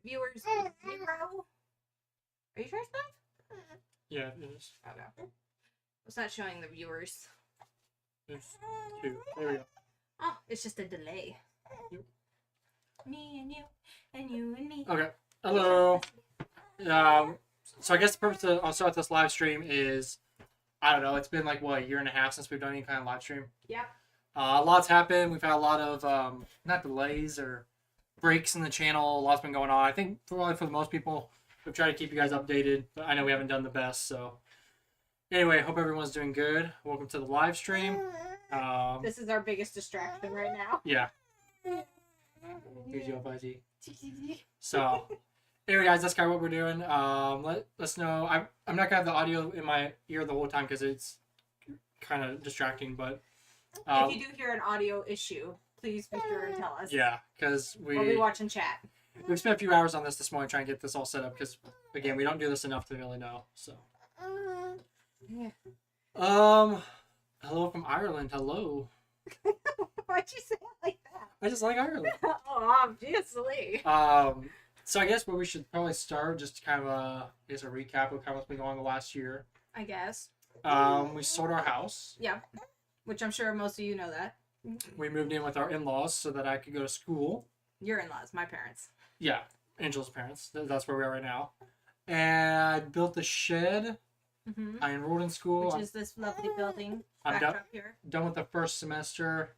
viewers is 0. Are you sure it's not? Yeah, it is. Okay. It's not showing the viewers. It's 2. There we go. Oh, it's just a delay. Yep. Me and you, and you and me. Okay. Hello. So I guess the purpose of I'll start this live stream is, I don't know, it's been like, what, a year and a half since we've done any kind of live stream? Yep. A lot's happened. We've had a lot of, not delays or breaks in the channel. A lot's been going on. I think probably for the most people, we've tried to keep you guys updated, but I know we haven't done the best, so. Anyway, hope everyone's doing good. Welcome to the live stream. This is our biggest distraction right now. Yeah. So, anyway, guys, that's kind of what we're doing. Let us know. I'm not gonna have the audio in my ear the whole time because it's kind of distracting. But if you do hear an audio issue, please be sure and tell us. Yeah, because we'll be watching chat. We've spent a few hours on this morning trying to get this all set up because, again, we don't do this enough to really know. So. Yeah. Hello from Ireland. Hello. Why'd you say it like that? I just like Ireland. Oh, obviously. So I guess where we should probably start, just kind of a recap of kind of what's been going on the last year. I guess. We sold our house. Yeah. Which I'm sure most of you know that. We moved in with our in-laws so that I could go to school. Your in-laws, my parents. Yeah, Angel's parents. That's where we are right now. And I built a shed. Mm-hmm. I enrolled in school. Which is this lovely building. I'm done with the first semester.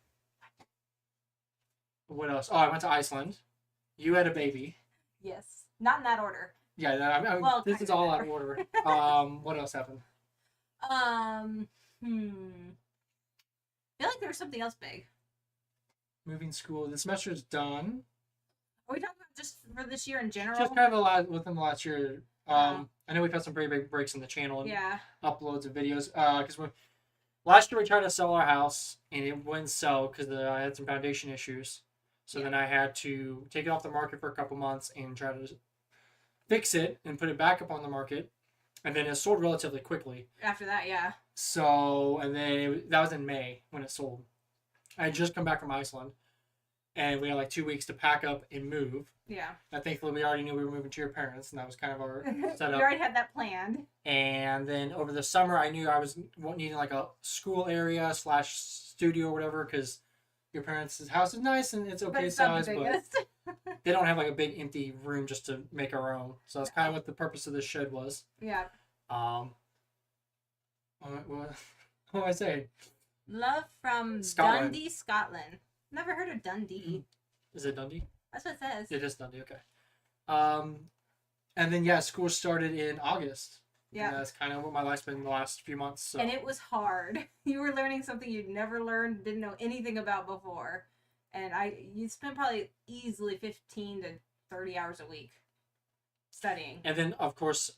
What else? Oh, I went to Iceland. You had a baby. Yes. Not in that order. Yeah, well, this is all out of order. What else happened? I feel like there was something else big. Moving school. The semester is done. Are we talking about just for this year in general? Just kind of within the last year. I know we've had some pretty big breaks in the channel and uploads of videos. Because last year we tried to sell our house and it wouldn't sell because I had some foundation issues. So then I had to take it off the market for a couple months and try to fix it and put it back up on the market. And then it sold relatively quickly. After that, yeah. So, and then that was in May when it sold. I had just come back from Iceland. And we had like 2 weeks to pack up and move. Yeah. And thankfully, we already knew we were moving to your parents, and that was kind of our setup. We already had that planned. And then over the summer, I knew I was needing like a school area / studio or whatever, because your parents' house is nice and it's okay size, but they don't have like a big empty room just to make our own. So that's kind of what the purpose of this shed was. Yeah. What am I saying? Love from Scotland. Dundee, Scotland. Never heard of Dundee. Is it Dundee? That's what it says. It is Dundee, okay. And then, school started in August. Yeah. And that's kind of what my life's been the last few months. So. And it was hard. You were learning something you'd never learned, didn't know anything about before. And you spent probably easily 15 to 30 hours a week studying. And then, of course,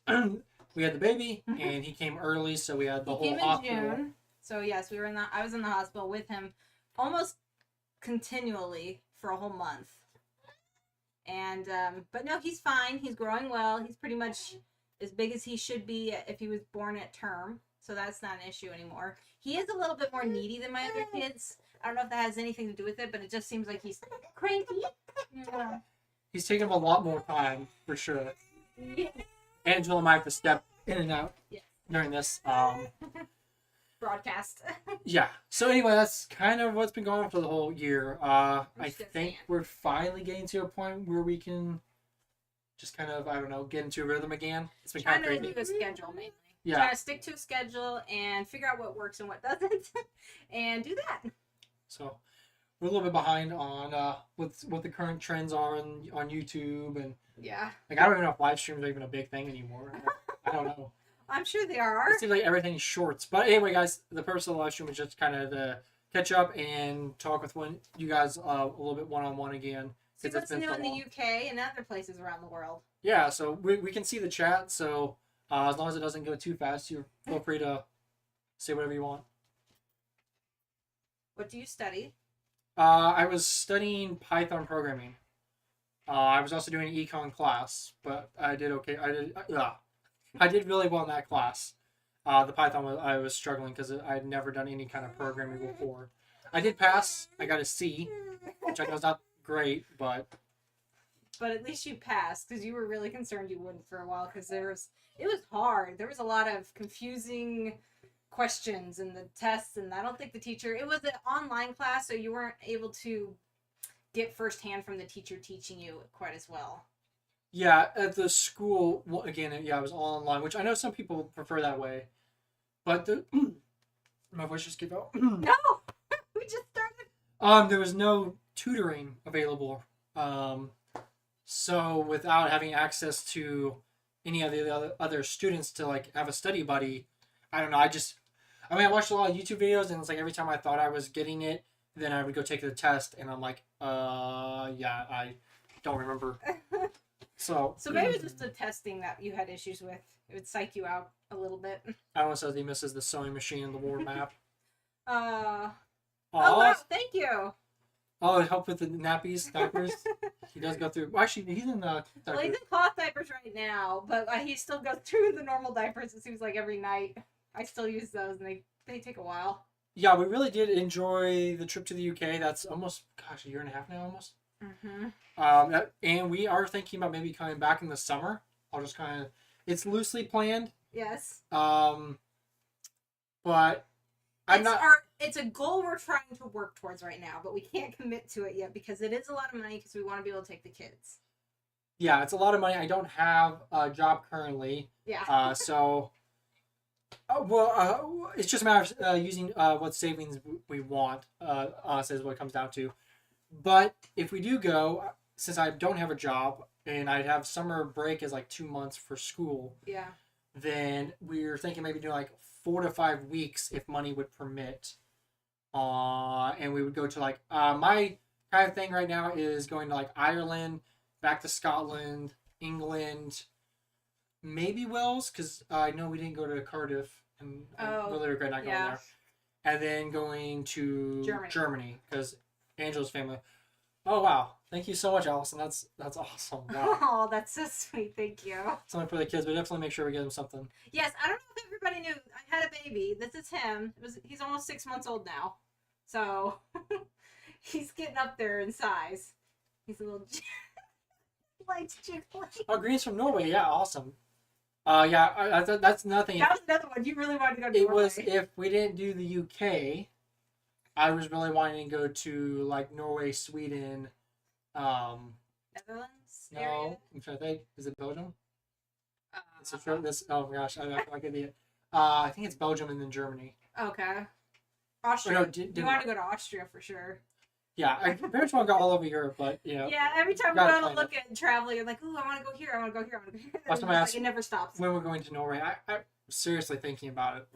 we had the baby, and he came early, so we had the whole hospital. He came in June. So, yes, I was in the hospital with him almost continually for a whole month. And but no, he's fine. He's growing well. He's pretty much as big as he should be if he was born at term, so that's not an issue anymore. He is a little bit more needy than my other kids. I don't know if that has anything to do with it, but it just seems like he's cranky. Yeah. He's taking a lot more time for sure. Yeah. Angela might have to step in and out during this broadcast. Yeah. So anyway, that's kind of what's been going on for the whole year. I think we're finally getting to a point where we can just kind of, I don't know, get into a rhythm again. It's been kind of crazy. Trying to do a schedule mainly. Yeah. Trying to stick to a schedule and figure out what works and what doesn't, and do that. So we're a little bit behind on what the current trends are on YouTube, and like I don't even know if live streams are even a big thing anymore. I don't know. I'm sure they are. It seems like everything's shorts. But anyway, guys, the purpose of the live stream is just kind of to catch up and talk with you guys a little bit one-on-one again. See what's new in the UK and other places around the world. Yeah, so we can see the chat, so as long as it doesn't go too fast, you feel free to say whatever you want. What do you study? I was studying Python programming. I was also doing an econ class, but I did okay. I did really well in that class. The Python I was struggling because I'd never done any kind of programming before. I did pass. I got a C, which I know is not great, but but at least you passed because you were really concerned you wouldn't for a while because it was hard. There was a lot of confusing questions in the tests, and I don't think the teacher. It was an online class, so you weren't able to get firsthand from the teacher teaching you quite as well. Yeah, at the school, well, again, yeah, it was all online, which I know some people prefer that way. But my voice just gave out. No, we just started. There was no tutoring available. So without having access to any of the other students to like have a study buddy, I don't know. I watched a lot of YouTube videos, and it's like every time I thought I was getting it, then I would go take the test, and I'm like, yeah, I don't remember. So maybe it's just the testing that you had issues with. It would psych you out a little bit. Alan says he misses the sewing machine and the war map. Oh wow, thank you. Oh, help with the diapers. He does go through. Well, actually, he's in the. Well, he's in cloth diapers right now, but he still goes through the normal diapers. It seems like every night. I still use those, and they take a while. Yeah, we really did enjoy the trip to the UK. That's almost, gosh, a year and a half now, almost. Mm-hmm. And we are thinking about maybe coming back in the summer. I'll just kind of. It's loosely planned. Yes. But it's a goal we're trying to work towards right now, but we can't commit to it yet because it is a lot of money because we want to be able to take the kids. Yeah, it's a lot of money. I don't have a job currently. Yeah. So. It's just a matter of using what savings we want. Honestly, is what it comes down to. But if we do go, since I don't have a job and I'd have summer break as like 2 months for school. Yeah. Then we're thinking maybe doing like 4 to 5 weeks if money would permit. And we would go to like my kind of thing right now is going to like Ireland, back to Scotland, England, maybe Wales because I know we didn't go to Cardiff and I really regret not going there. And then going to Germany because Angela's family. Oh wow! Thank you so much, Allison. That's awesome. Wow. Oh, that's so sweet. Thank you. Something for the kids, but definitely make sure we get them something. Yes, I don't know if everybody knew I had a baby. This is him. He's almost 6 months old now, so he's getting up there in size. He's a little light jiggly. Oh, Green's from Norway. Yeah, awesome. That's nothing. That was another one. You really wanted to go to Norway. It was if we didn't do the UK. I was really wanting to go to like Norway, Sweden, Netherlands. No, area? I'm trying to think. Is it Belgium? Oh my gosh, I could be it. I think it's Belgium and then Germany. Okay. Austria. No, you want to go to Austria for sure. Yeah, I pretty much want to go all over Europe, but you know. Yeah, every time we go to look at travel, you're like, ooh, I want to go here, I want to go here, I want to go here. Last time I asked, it never stops. When we're going to Norway, I'm seriously thinking about it.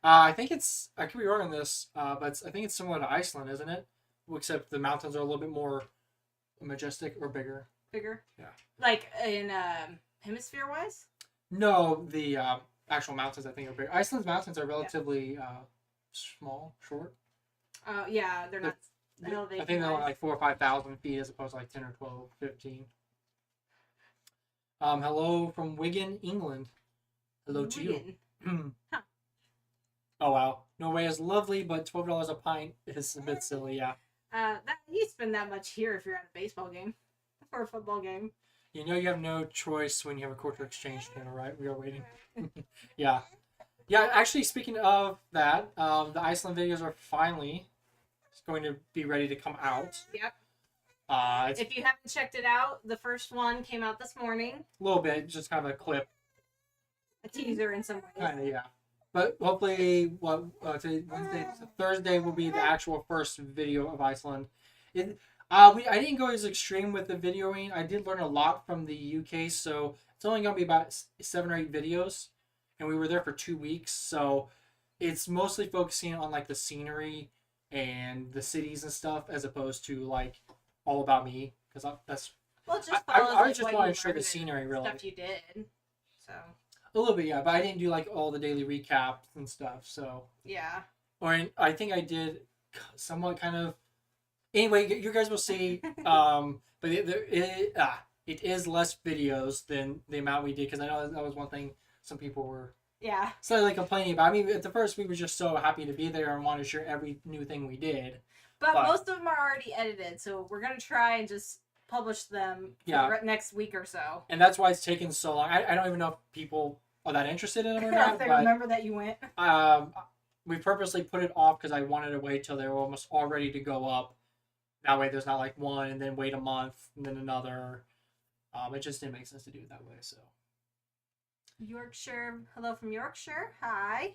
I think I could be wrong on this, but I think it's similar to Iceland, isn't it? Except the mountains are a little bit more majestic or bigger. Bigger? Yeah. Like in hemisphere-wise? No, the actual mountains I think are bigger. Iceland's mountains are relatively small, short. Yeah, they're not. I think they're like 4,000 or 5,000 feet as opposed to like 10 or 12, 15. Hello from Wigan, England. Hello to you. Huh. Oh wow, Norway is lovely, but $12 a pint is a bit silly. Yeah. You spend that much here if you're at a baseball game or a football game. You know you have no choice when you have a quarter exchange channel, right? We are waiting. Yeah. Yeah, actually, speaking of that, the Iceland videos are finally going to be ready to come out. Yep. If you haven't checked it out, the first one came out this morning. A little bit, just kind of a clip. A teaser in some ways. Kind of, yeah. But hopefully, today, Wednesday, Thursday will be the actual first video of Iceland. I didn't go as extreme with the videoing. I did learn a lot from the UK, so it's only going to be about 7 or 8 videos. And we were there for 2 weeks, so it's mostly focusing on like the scenery and the cities and stuff, as opposed to like all about me, because that's. Well, it just I just want to show the scenery, really. Stuff you did, so. A little bit, yeah, but I didn't do like all the daily recaps and stuff, so. Yeah. Or I think I did somewhat kind of. Anyway, you guys will see. But it is less videos than the amount we did, because I know that was one thing some people were. Yeah. Slightly complaining about. I mean, at the first we were just so happy to be there and wanted to share every new thing we did. But most of them are already edited, so we're gonna try and just publish them next week or so. And that's why it's taken so long. I don't even know if people are that interested in them or not. If they remember that you went. We purposely put it off because I wanted to wait till they were almost all ready to go up. That way there's not like one and then wait a month and then another. It just didn't make sense to do it that way. So Yorkshire. Hello from Yorkshire. Hi.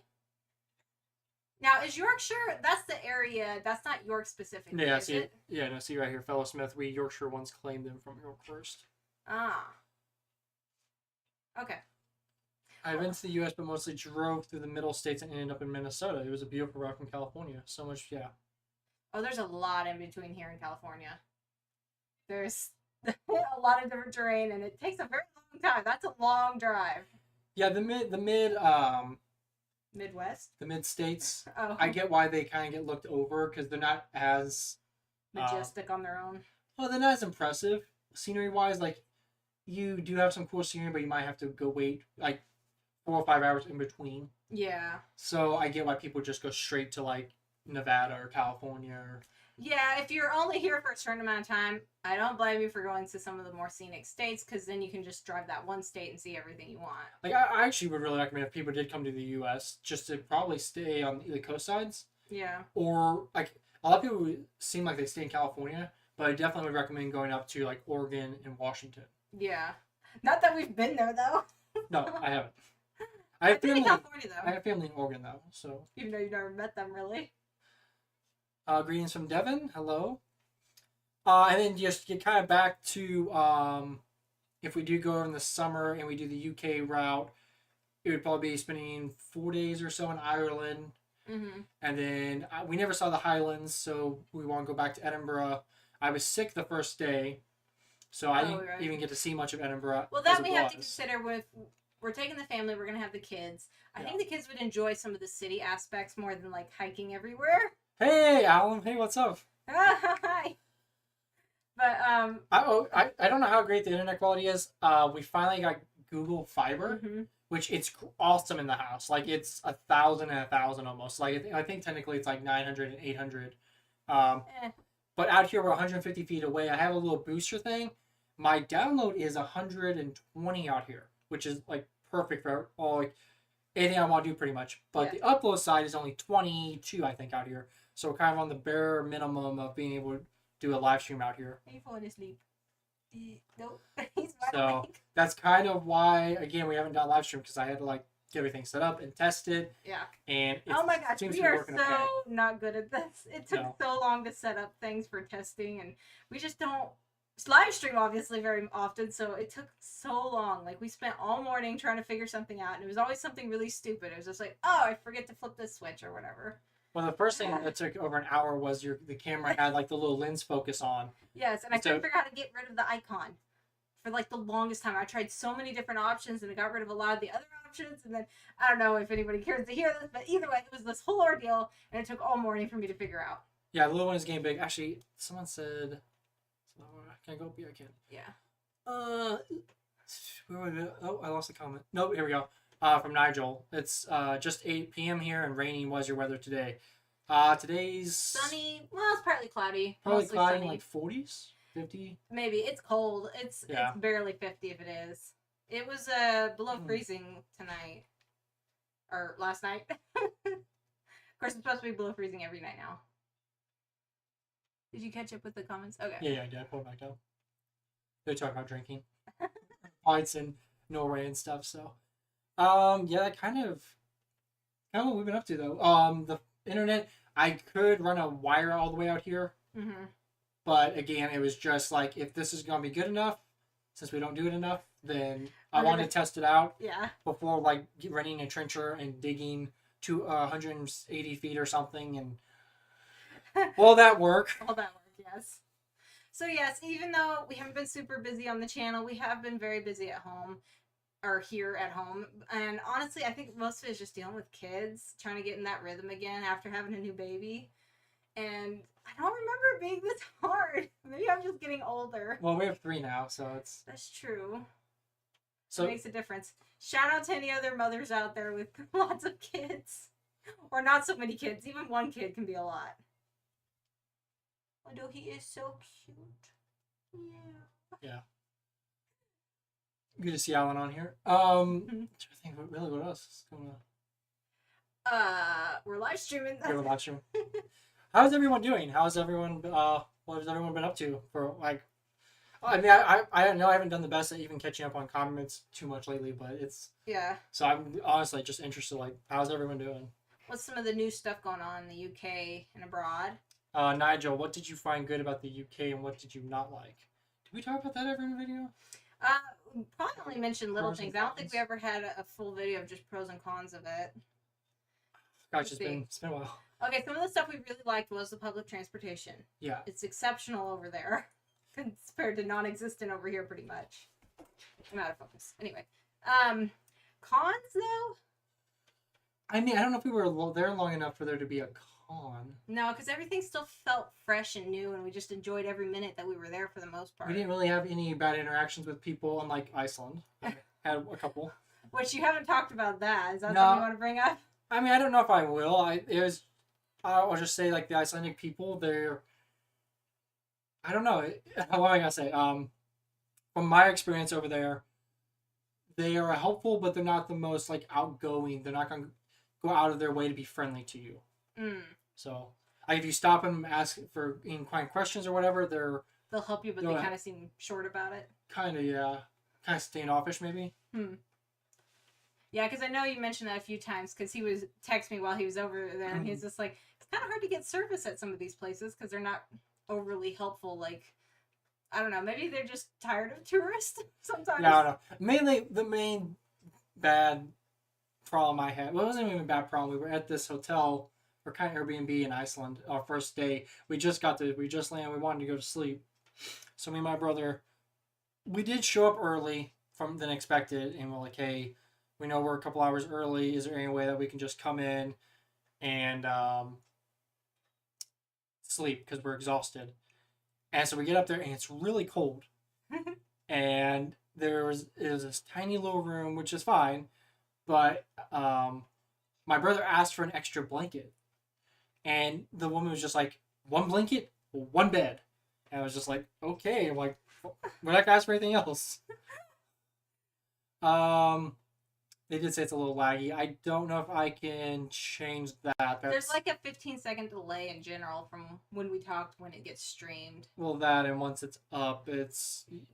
Now, is Yorkshire, that's the area, that's not York specifically, yeah, is it? Yeah, no, see right here, Fellow Smith, we Yorkshire ones claimed them from York first. Ah. Okay. I've been to the U.S., but mostly drove through the middle states and ended up in Minnesota. It was a beautiful route from California. So much, yeah. Oh, there's a lot in between here and California. There's a lot of different terrain, and it takes a very long time. That's a long drive. Yeah, Midwest? The mid states. Oh. I get why they kind of get looked over because they're not as majestic on their own. Well, they're not as impressive scenery wise. Like, you do have some cool scenery, but you might have to go wait like 4 or 5 hours in between. Yeah. So I get why people just go straight to like Nevada or California. Yeah, if you're only here for a certain amount of time, I don't blame you for going to some of the more scenic states because then you can just drive that one state and see everything you want. Like, I actually would really recommend if people did come to the U.S. just to probably stay on the coast sides. Yeah. Or, like, a lot of people seem like they stay in California, but I definitely would recommend going up to, like, Oregon and Washington. Yeah. Not that we've been there, though. No, I haven't. I've been in California, though. I have family in Oregon, though, so. Even though you've never met them, really. Greetings from Devon. Hello. And then just get kind of back to if we do go in the summer and we do the UK route, it would probably be spending 4 days or so in Ireland. Mm-hmm. And then we never saw the Highlands, so we want to go back to Edinburgh. I was sick the first day, so I didn't even get to see much of Edinburgh. Well, that we have to consider with we're taking the family, we're going to have the kids. I think the kids would enjoy some of the city aspects more than like hiking everywhere. Hey, Alan. Hey, what's up? Hi. But I don't know how great the internet quality is. We finally got Google Fiber, which it's awesome in the house. Like, it's 1,000 and 1,000 almost. Like, I think technically it's like 900 and 800. But out here we're 150 feet away. I have a little booster thing. My download is 120 out here, which is like perfect for all like anything I want to do pretty much. But the upload side is only 22, I think, out here. So we're kind of on the bare minimum of being able to do a live stream out here. Are you falling asleep? Nope. He's wide so awake. That's kind of why, again, we haven't done live stream because I had to like get everything set up and test it. Yeah. And oh my gosh, we are so not good at this. It took so long to set up things for testing, and we just don't live stream obviously very often, so it took so long. Like, we spent all morning trying to figure something out, and it was always something really stupid. It was just like, oh, I forget to flip this switch or whatever. Well, the first thing that took over an hour was the camera had like the little lens focus on. Yes, and I couldn't figure out how to get rid of the icon for like the longest time. I tried so many different options and I got rid of a lot of the other options, and then I don't know if anybody cares to hear this, but either way, it was this whole ordeal, and it took all morning for me to figure out. Yeah, the little one is getting big. Actually, someone said, "Can I go up? Yeah, I can." Yeah. Where was it? Oh, I lost the comment. No, here we go. From Nigel. It's just 8 p.m. here and raining. Was your weather today? Today's sunny. Well, it's partly cloudy. Probably mostly cloudy, sunny. like 40s, 50. Maybe. It's cold. It's barely 50 if it is. It was below freezing tonight. Or last night. Of course, it's supposed to be below freezing every night now. Did you catch up with the comments? Okay. Yeah, I did. I pulled it back up. They talk about drinking. Pints in Norway and stuff, so. That kind of what we've been up to, though. The internet, I could run a wire all the way out here. Mm-hmm. But, again, it was just like, if this is going to be good enough, since we don't do it enough, then I want to test it out. Yeah. Before, like, running a trencher and digging to 180 feet or something, and all that work. All that work, yes. So, yes, even though we haven't been super busy on the channel, we have been very busy at home. Or here at home. And honestly, I think most of it is just dealing with kids, trying to get in that rhythm again after having a new baby. And I don't remember it being this hard. Maybe I'm just getting older. Well, we have 3 now, so it's... That's true. So it makes a difference. Shout out to any other mothers out there with lots of kids. Or not so many kids. Even one kid can be a lot. Although he is so cute. Yeah. Good to see Alan on here. I think what else is going on? We're live streaming. We're live streaming. How's everyone doing? How's everyone? What has everyone been up to for like? I mean, I know I haven't done the best at even catching up on comments too much lately, but it's So I'm honestly just interested. Like, how's everyone doing? What's some of the new stuff going on in the UK and abroad? Nigel, what did you find good about the UK and what did you not like? Did we talk about that ever in the video? We probably only mentioned little things. I don't think we ever had a full video of just pros and cons of it. Gosh, it's been a while. Okay, some of the stuff we really liked was the public transportation. Yeah. It's exceptional over there compared to non-existent over here pretty much. I'm out of focus. Anyway. Cons, though? I mean, I don't know if we were there long enough for there to be a con. No, because everything still felt fresh and new, and we just enjoyed every minute that we were there for the most part. We didn't really have any bad interactions with people, unlike Iceland. I had a couple. Which you haven't talked about that. Is that something you want to bring up? I mean, I don't know if I will. I'll just say, like, the Icelandic people, they're... I don't know. What am I going to say? From my experience over there, they are helpful, but they're not the most, like, outgoing. They're not going to go out of their way to be friendly to you. So, like, if you stop and ask for inquiring questions or whatever, they'll help you, but they kind of seem short about it. Kind of, yeah. Kind of standoffish, maybe. Yeah, because I know you mentioned that a few times, because he was texting me while he was over there, and he's just like, it's kind of hard to get service at some of these places, because they're not overly helpful. Like, I don't know, maybe they're just tired of tourists sometimes. No. Mainly, the main bad problem I had, well, it wasn't even a bad problem. We were at this hotel, or kind of Airbnb in Iceland, our first day. We just landed, we wanted to go to sleep. So me and my brother, we did show up early than expected, and we're like, hey, we know we're a couple hours early. Is there any way that we can just come in and sleep because we're exhausted? And so we get up there, and it's really cold. And it was this tiny little room, which is fine. But my brother asked for an extra blanket. And the woman was just like, one blanket, one bed. And I was just like, okay. I'm like, we're not going to ask for anything else. They did say it's a little laggy. I don't know if I can change that. There's like a 15-second delay in general from when we talked when it gets streamed. Well, that, and once it's up, it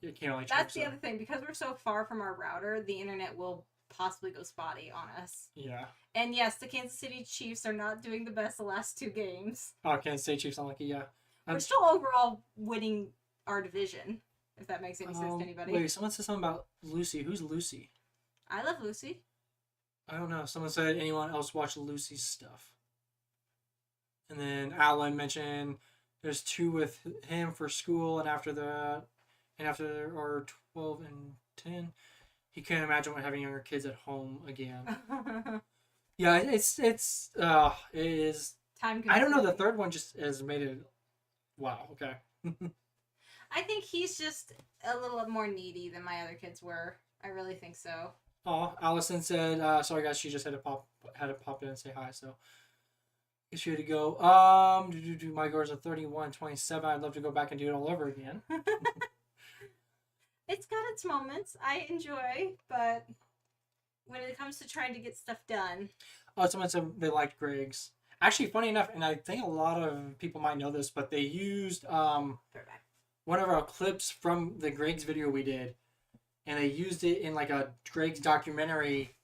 can't really change. That's the other thing. Because we're so far from our router, the internet will possibly go spotty on us. Yeah. And yes, the Kansas City Chiefs are not doing the best the last 2 games. Oh, Kansas City Chiefs, unlucky, yeah. We're still overall winning our division, if that makes any sense to anybody. Wait, someone said something about Lucy. Who's Lucy? I love Lucy. I don't know. Someone said anyone else watch Lucy's stuff. And then Alan mentioned there's 2 with him for school, and after our 12 and 10, he can't imagine having younger kids at home again. Yeah, it is. Time consuming. I don't know. The third one just has made it. Wow. Okay. I think he's just a little more needy than my other kids were. I really think so. Oh, Allison said, sorry guys, she just had to pop in and say hi, so I guess you had to go. My scores are 31-27. I'd love to go back and do it all over again. It's got its moments I enjoy, but when it comes to trying to get stuff done. Oh, someone said they liked Greg's. Actually, funny enough, and I think a lot of people might know this, but they used one of our clips from the Greg's video we did. And they used it in like a Greg's documentary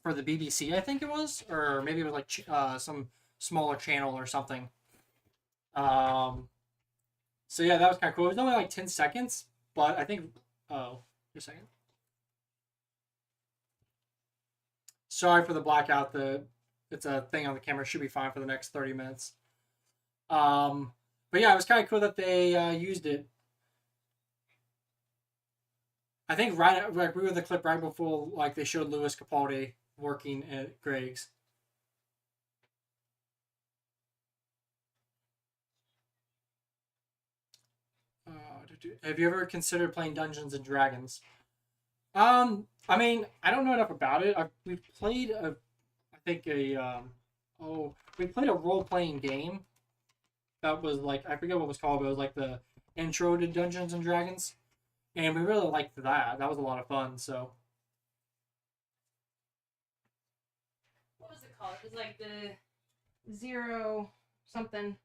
for the BBC, I think it was, or maybe it was like some smaller channel or something. So yeah, that was kind of cool. It was only like 10 seconds, but I think. Oh, just a second. Sorry for the blackout. It's a thing on the camera. It should be fine for the next 30 minutes. But yeah, it was kind of cool that they used it. I think we were the clip right before they showed Louis Capaldi working at Greg's. Have you ever considered playing Dungeons and Dragons? I mean, I don't know enough about it. We played we played a role playing game that was I forget what it was called, but it was like the intro to Dungeons and Dragons, and we really liked that. That was a lot of fun. So. What was it called? It was like the zero something.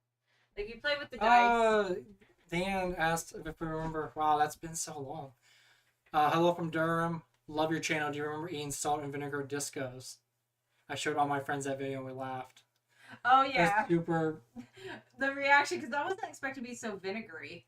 Like you play with the dice. Dan asked if we remember. Wow, that's been so long. Hello from Durham. Love your channel. Do you remember eating salt and vinegar discos? I showed all my friends that video and we laughed. Oh yeah. That's super. The reaction, because I wasn't expecting to be so vinegary.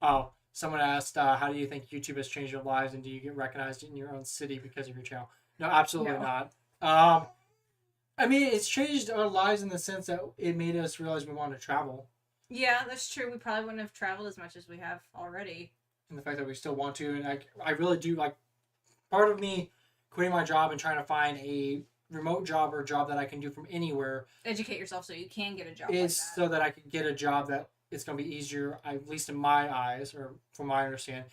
Oh, someone asked, how do you think YouTube has changed your lives, and do you get recognized in your own city because of your channel? No, absolutely not. I mean, it's changed our lives in the sense that it made us realize we wanted to travel. Yeah, that's true. We probably wouldn't have traveled as much as we have already. And the fact that we still want to, and I really do like. Part of me quitting my job and trying to find a remote job or a job that I can do from anywhere. Educate yourself so you can get a job. Is like so that I can get a job that it's going to be easier, at least in my eyes, or from my understanding,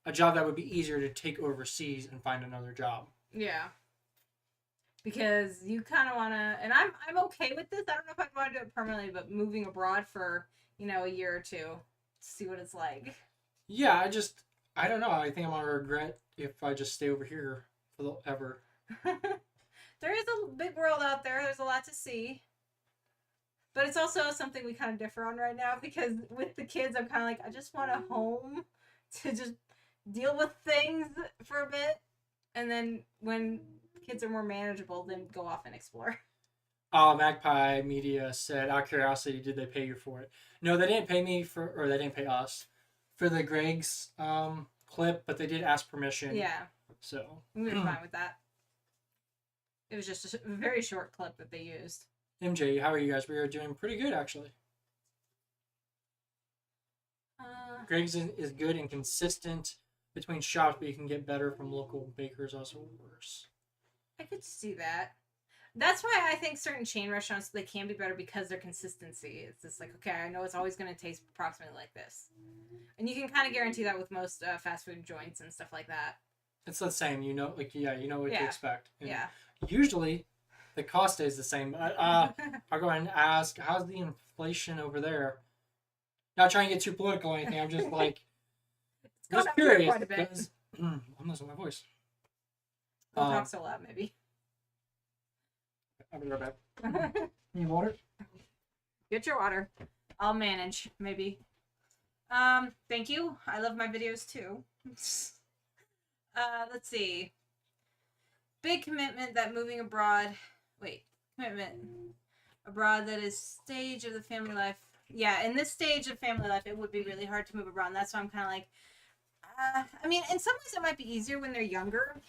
a job that would be easier to take overseas and find another job. Yeah. Because you kind of want to, and I'm okay with this. I don't know if I'd want to do it permanently, but moving abroad for, a year or two to see what it's like. Yeah, I don't know. I think I'm going to regret if I just stay over here forever. There is a big world out there. There's a lot to see. But it's also something we kind of differ on right now because with the kids, I'm kind of like, I just want a home to just deal with things for a bit. And then when kids are more manageable, then go off and explore. Magpie Media said, out of curiosity, did they pay you for it? No, they didn't pay me or they didn't pay us for the Greg's clip, but they did ask permission. Yeah. So we were fine with that. It was just a very short clip that they used. MJ, how are you guys? We are doing pretty good, actually. Greg's is good and consistent between shops, but you can get better from local bakers, also worse. I could see that. That's why I think certain chain restaurants, they can be better because their consistency. It's just like, okay, I know it's always going to taste approximately like this. And you can kind of guarantee that with most fast food joints and stuff like that. It's the same, you know what to expect. And yeah. Usually, the cost stays the same. I'll go ahead and ask, how's the inflation over there? Not trying to get too political or anything. I'm just like, just curious because I'm losing my voice. Don't talk so loud, maybe. I'll be right back. Need water? Get your water. I'll manage, maybe. Thank you. I love my videos too. Let's see. Big commitment that moving abroad. Commitment abroad that is stage of the family life. Yeah, in this stage of family life, it would be really hard to move abroad. And that's why I'm kind of like, I mean, in some ways it might be easier when they're younger.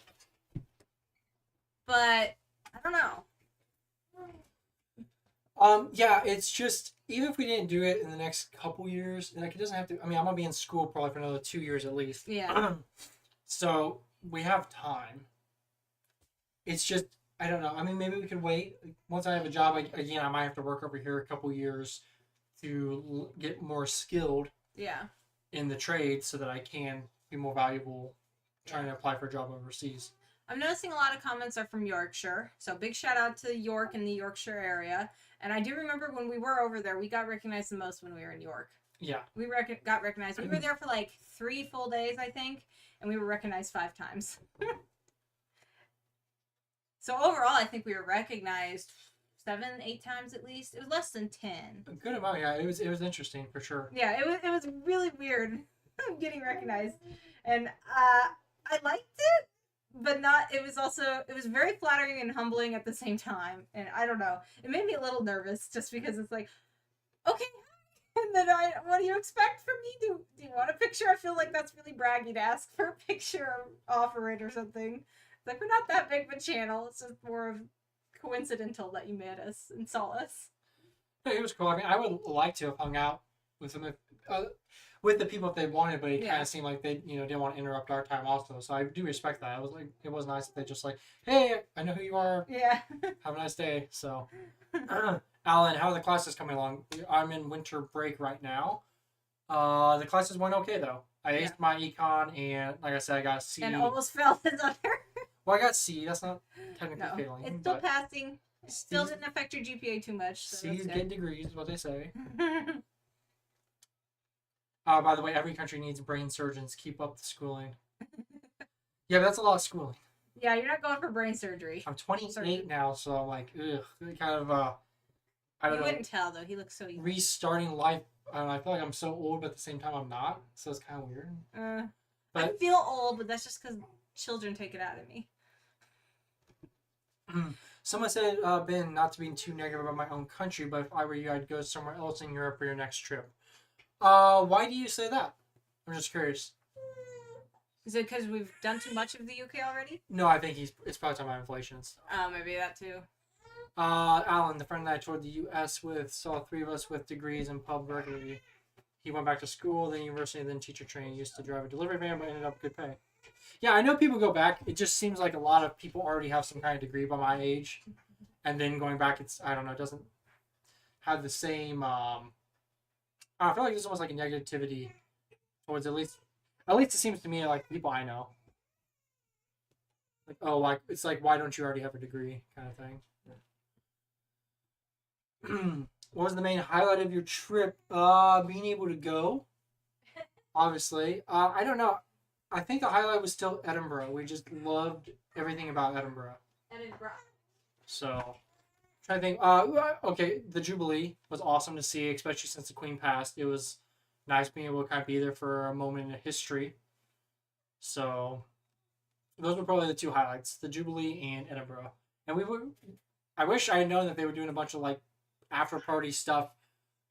But, I don't know. Yeah, it's just, even if we didn't do it in the next couple years, like it doesn't have to, I mean, I'm going to be in school probably for another 2 years at least. Yeah. So, we have time. It's just, I don't know. I mean, maybe we could wait. Once I have a job, again, I might have to work over here a couple years to get more skilled in the trade so that I can be more valuable trying to apply for a job overseas. I'm noticing a lot of comments are from Yorkshire. So big shout out to York and the Yorkshire area. And I do remember when we were over there, we got recognized the most when we were in York. Yeah. We got recognized. We were there for like 3 full days, I think. And we were recognized 5 times. So overall, I think we were recognized 7, 8 times at least. It was less than 10. A good amount, yeah. It was interesting for sure. Yeah, it was really weird getting recognized. And I liked it. But it was very flattering and humbling at the same time. And I don't know. It made me a little nervous just because it's like, okay, and then what do you expect from me? Do you want a picture? I feel like that's really braggy to ask for a picture or offer it or something. It's like, we're not that big of a channel. It's just more of coincidental that you met us and saw us. Yeah, it was cool. I mean, I would like to have hung out with some with the people if they wanted, but it kind of seemed like they, didn't want to interrupt our time also. So I do respect that. It was nice that they just like, hey, I know who you are. Yeah. Have a nice day. So, Alan, how are the classes coming along? I'm in winter break right now. The classes went okay though. I aced my econ, and like I said, I got C. And almost failed his other. Well, I got C. That's not technically failing. It's still passing. It still didn't affect your GPA too much. So C's getting degrees, is what they say. By the way, every country needs brain surgeons. Keep up the schooling. Yeah, but that's a lot of schooling. Yeah, you're not going for brain surgery. I'm 28 now, so I'm like, ugh, kind of, I don't know. You wouldn't tell, though. He looks so young. Restarting life. I don't know, I feel like I'm so old, but at the same time, I'm not. So it's kind of weird. But I feel old, but that's just because children take it out of me. Someone said, Ben, not to be too negative about my own country, but if I were you, I'd go somewhere else in Europe for your next trip. Why do you say that? I'm just curious. Is it because we've done too much of the UK already? No, I think it's probably talking about inflation. Oh, maybe that too. Alan, the friend that I toured the U.S. with, saw 3 of us with degrees in pub regularly. He went back to school, then university, then teacher training. Used to drive a delivery van, but ended up good pay. Yeah, I know people go back. It just seems like a lot of people already have some kind of degree by my age, and then going back, I don't know, it doesn't have the same. I feel like there's almost like a negativity towards at least it seems to me like people I know. Like, oh, like it's like, why don't you already have a degree, kind of thing. What was the main highlight of your trip? Being able to go, obviously. I don't know. I think the highlight was still Edinburgh. We just loved everything about Edinburgh. So, trying to think. Okay, the Jubilee was awesome to see, especially since the Queen passed. It was nice being able to kind of be there for a moment in history. So, those were probably the 2 highlights: the Jubilee and Edinburgh. And I wish I had known that they were doing a bunch of like after party stuff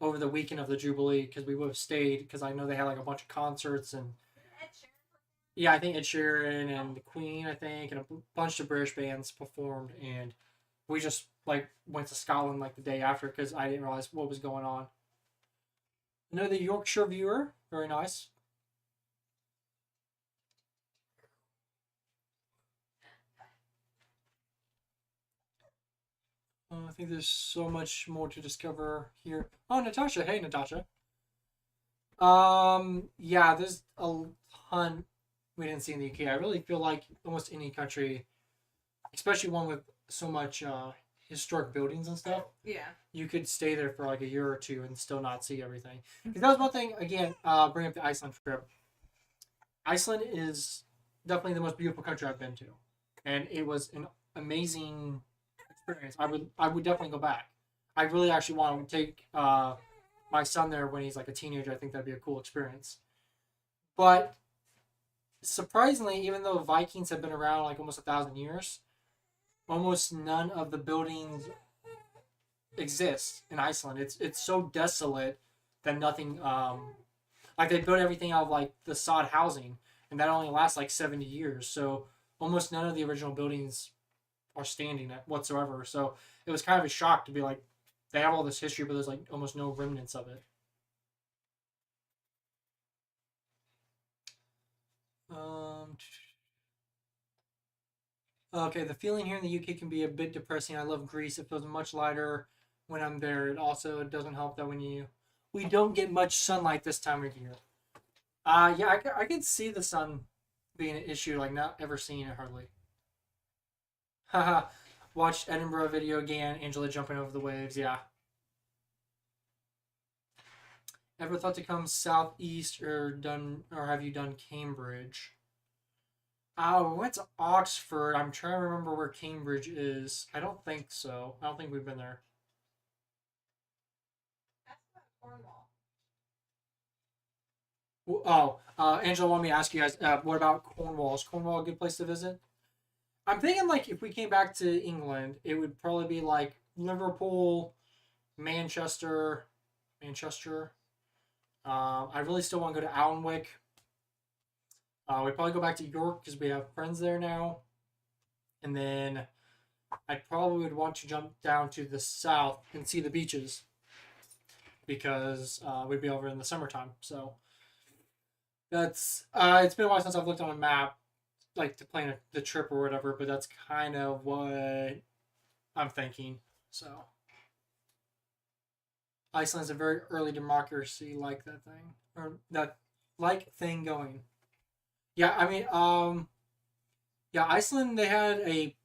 over the weekend of the Jubilee, because we would have stayed, because I know they had like a bunch of concerts and. Yeah, I think Ed Sheeran and the Queen, I think, and a bunch of British bands performed, and we just like went to Scotland like the day after because I didn't realize what was going on. Another Yorkshire viewer, very nice. I think there's so much more to discover here. Oh, Natasha! Hey, Natasha. Yeah, there's a ton we didn't see in the UK. I really feel like almost any country, especially one with so much historic buildings and stuff. Yeah. You could stay there for like a year or 2 and still not see everything. Because that was one thing, again, bring up the Iceland trip. Iceland is definitely the most beautiful country I've been to. And it was an amazing experience. I would definitely go back. I really actually want to take my son there when he's like a teenager. I think that'd be a cool experience. But surprisingly, even though Vikings have been around like almost 1,000 years, almost none of the buildings exist in Iceland. It's so desolate that nothing. Like they built everything out of like the sod housing, and that only lasts like 70 years. So almost none of the original buildings are standing whatsoever. So it was kind of a shock to be like, they have all this history, but there's like almost no remnants of it. Okay, the feeling here in the UK can be a bit depressing. I love Greece. It feels much lighter when I'm there. It also doesn't help that we don't get much sunlight this time of year. Yeah, I could see the sun being an issue, like not ever seeing it hardly. Haha. Watched Edinburgh video again. Angela jumping over the waves. Yeah. Ever thought to come southeast or have you done Cambridge? We went to Oxford. I'm trying to remember where Cambridge is. I don't think so. I don't think we've been there. That's not Cornwall. Angela wanted me to ask you guys, what about Cornwall? Is Cornwall a good place to visit? I'm thinking like if we came back to England, it would probably be like Liverpool, Manchester. I really still want to go to Alnwick. We'd probably go back to York because we have friends there now. And then I probably would want to jump down to the south and see the beaches because we'd be over in the summertime. So that's it's been a while since I've looked on a map, like to plan the trip or whatever, but that's kind of what I'm thinking. So Iceland's a very early democracy, like that thing or that like thing going. Yeah, I mean, yeah, Iceland. They had a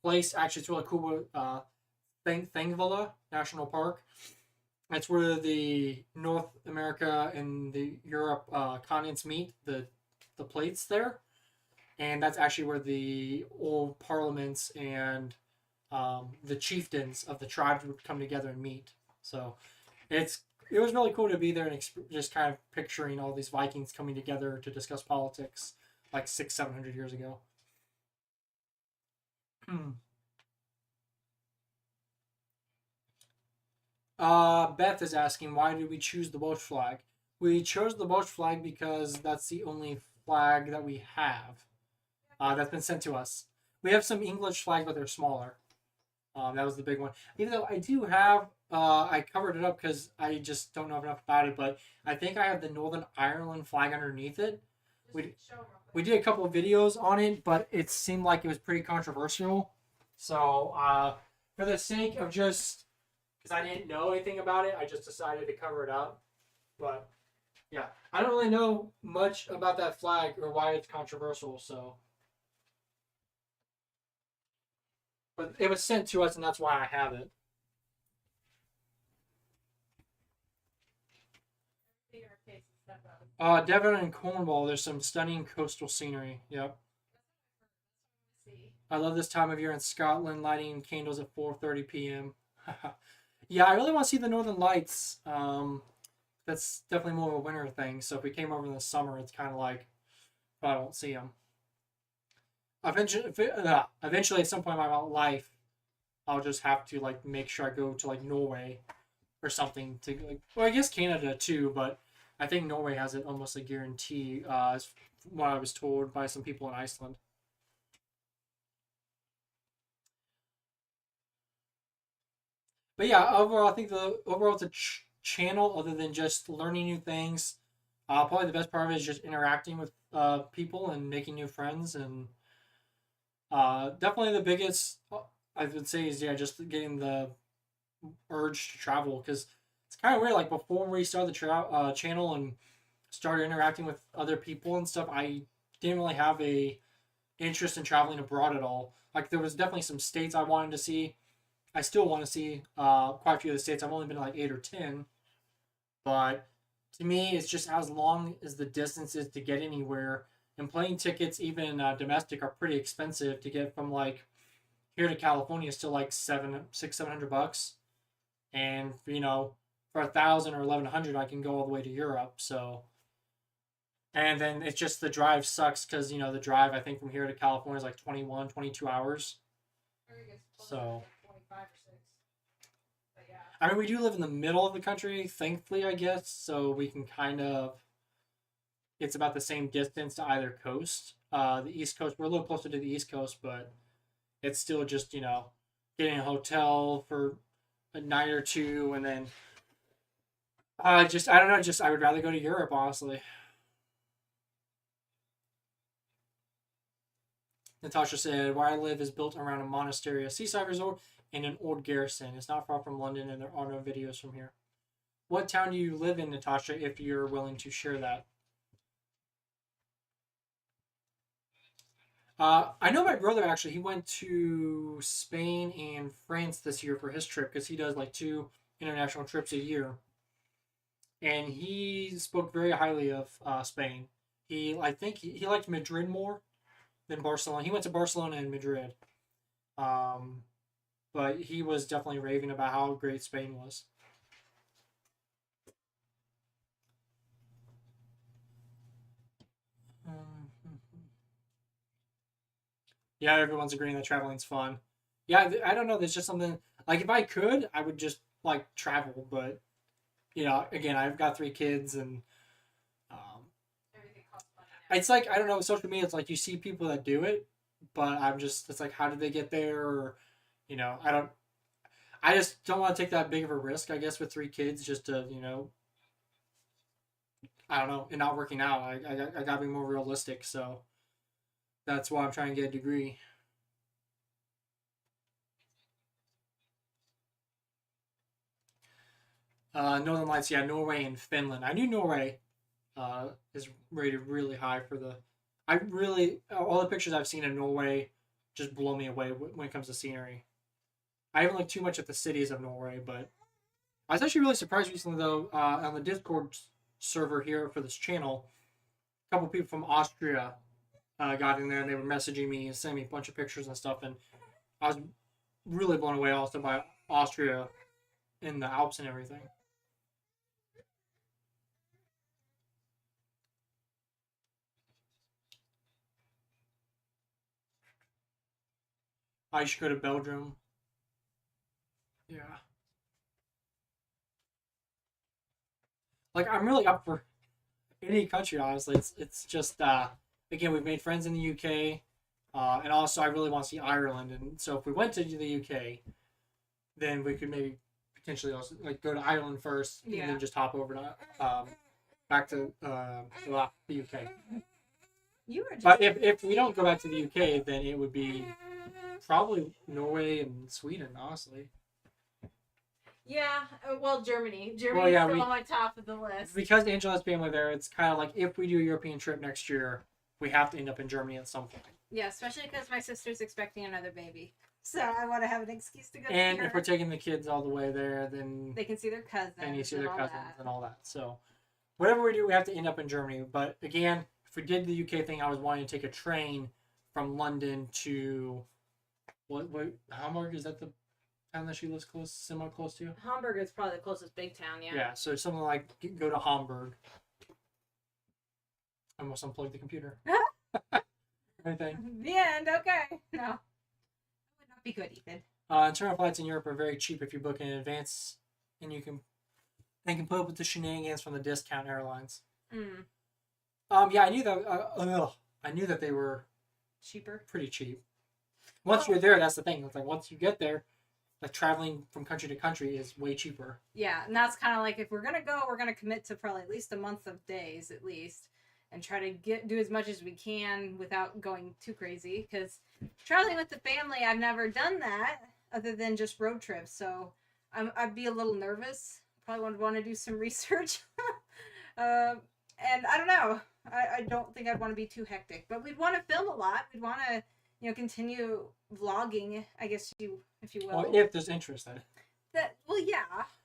place. Actually, it's really cool. Thingvilla National Park. That's where the North America and the Europe continents meet. The plates there, and that's actually where the old parliaments and the chieftains of the tribes would come together and meet. So it was really cool to be there and just kind of picturing all these Vikings coming together to discuss politics like 600-700 years ago. Beth is asking, why did we choose the Welsh flag? We chose the Welsh flag because that's the only flag that we have that's been sent to us. We have some English flags, but they're smaller. That was the big one. Even though I do have, I covered it up because I just don't know enough about it, but I think I have the Northern Ireland flag underneath it. We did a couple of videos on it, but it seemed like it was pretty controversial. So, for the sake of just, because I didn't know anything about it, I just decided to cover it up. But, yeah, I don't really know much about that flag or why it's controversial, so. But it was sent to us, and that's why I have it. Devon and Cornwall, there's some stunning coastal scenery. Yep. I love this time of year in Scotland, lighting candles at 4:30 p.m. Yeah, I really want to see the Northern Lights. That's definitely more of a winter thing. So if we came over in the summer, it's kind of like I won't see them. Eventually, at some point in my life, I'll just have to like make sure I go to like Norway or something to like. Well, I guess Canada too, but I think Norway has it almost a guarantee. As what I was told by some people in Iceland. But yeah, overall, I think it's a channel other than just learning new things. Probably the best part of it is just interacting with people and making new friends, and definitely the biggest I would say is just getting the urge to travel because it's kind of weird. Like before we started the channel and started interacting with other people and stuff, I didn't really have a interest in traveling abroad at all. Like there was definitely some states I wanted to see. I still want to see quite a few of the states. I've only been to like 8 or 10, but to me, it's just as long as the distance is to get anywhere. And plane tickets, even domestic, are pretty expensive to get from like here to California. Is still like $700, and for 1,000 or 1,100, I can go all the way to Europe. So, and then it's just the drive sucks because the drive I think from here to California is like 21, 22 hours. So. I mean, we do live in the middle of the country, thankfully, I guess, so we can kind of. It's about the same distance to either coast. The East Coast, we're a little closer to the East Coast, but it's still just, getting a hotel for a night or two, and then. I don't know, I would rather go to Europe, honestly. Natasha said, where I live is built around a monastery, a seaside resort, and an old garrison. It's not far from London, and there are no videos from here. What town do you live in, Natasha, if you're willing to share that? I know my brother, actually, he went to Spain and France this year for his trip because he does like 2 international trips a year. And he spoke very highly of Spain. I think he liked Madrid more than Barcelona. He went to Barcelona and Madrid. But he was definitely raving about how great Spain was. Yeah, everyone's agreeing that traveling's fun. Yeah, I don't know. There's just something like if I could, I would just like travel. But again, I've got 3 kids, and it's like I don't know. Social media, it's like you see people that do it, but it's like how did they get there? Or I don't. I just don't want to take that big of a risk. I guess with 3 kids, just to I don't know, and not working out. I gotta be more realistic. So that's why I'm trying to get a degree. Northern Lights, yeah, Norway and Finland. I knew Norway is rated really high for the. I really all the pictures I've seen of Norway just blow me away when it comes to scenery. I haven't looked too much at the cities of Norway, but I was actually really surprised recently, though, on the Discord server here for this channel, a couple people from Austria got in there and they were messaging me and sending me a bunch of pictures and stuff. And I was really blown away also by Austria in the Alps and everything. I should go to Belgium. Yeah. Like, I'm really up for any country, honestly. It's just, again, we've made friends in the UK. And also, I really want to see Ireland. And so if we went to the UK, then we could maybe potentially also like go to Ireland first and then just hop over to back to the UK. But if we don't go back to the UK, then it would be probably Norway and Sweden, honestly. Yeah, well, Germany. Germany's still on my top of the list. Because Angela's family there, it's kind of like if we do a European trip next year, we have to end up in Germany at some point. Yeah, especially because my sister's expecting another baby. So I want to have an excuse to go see her. And if we're taking the kids all the way there, then... they can see their cousins. And you see their cousins and all that. So whatever we do, we have to end up in Germany. But again, if we did the UK thing, I was wanting to take a train from London to... What Hamburg? Is that the town that she lives semi-close to? Hamburg is probably the closest big town, yeah. Yeah, so something like go to Hamburg. I almost unplugged the computer. Anything. The end, okay. No. That would not be good, Ethan. Internal flights in Europe are very cheap if you book in advance, and you can put up with the shenanigans from the discount airlines. Yeah, I knew that. I knew that they were cheaper, pretty cheap. Once you're there, that's the thing. It's like once you get there, like traveling from country to country is way cheaper. Yeah, and that's kind of like if we're gonna go, we're gonna commit to probably at least a month of days at least, and try to do as much as we can without going too crazy. Because traveling with the family, I've never done that other than just road trips, so I'd be a little nervous. Probably would want to do some research, and I don't know. I don't think I'd want to be too hectic, but we'd want to film a lot. We'd want to, continue vlogging, I guess if you will. Well, if there's interest in it. Well, yeah.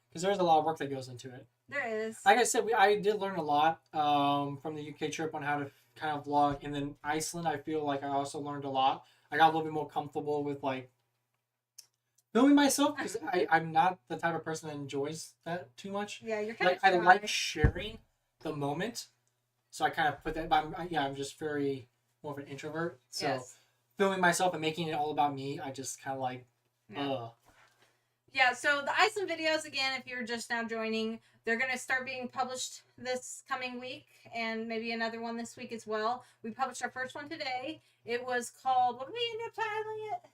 Because there's a lot of work that goes into it. There is. Like I said, I did learn a lot from the UK trip on how to kind of vlog, and then Iceland. I feel like I also learned a lot. I got a little bit more comfortable with like filming myself because I'm not the type of person that enjoys that too much. Yeah, you're kind of shy. I like sharing the moment, so I kind of put that. But I'm just very more of an introvert. So. Yes. Filming myself and making it all about me, I just kind of like, Yeah, so the Iceland videos, again, if you're just now joining, they're going to start being published this coming week and maybe another one this week as well. We published our first one today. It was called, what did we end up titling it?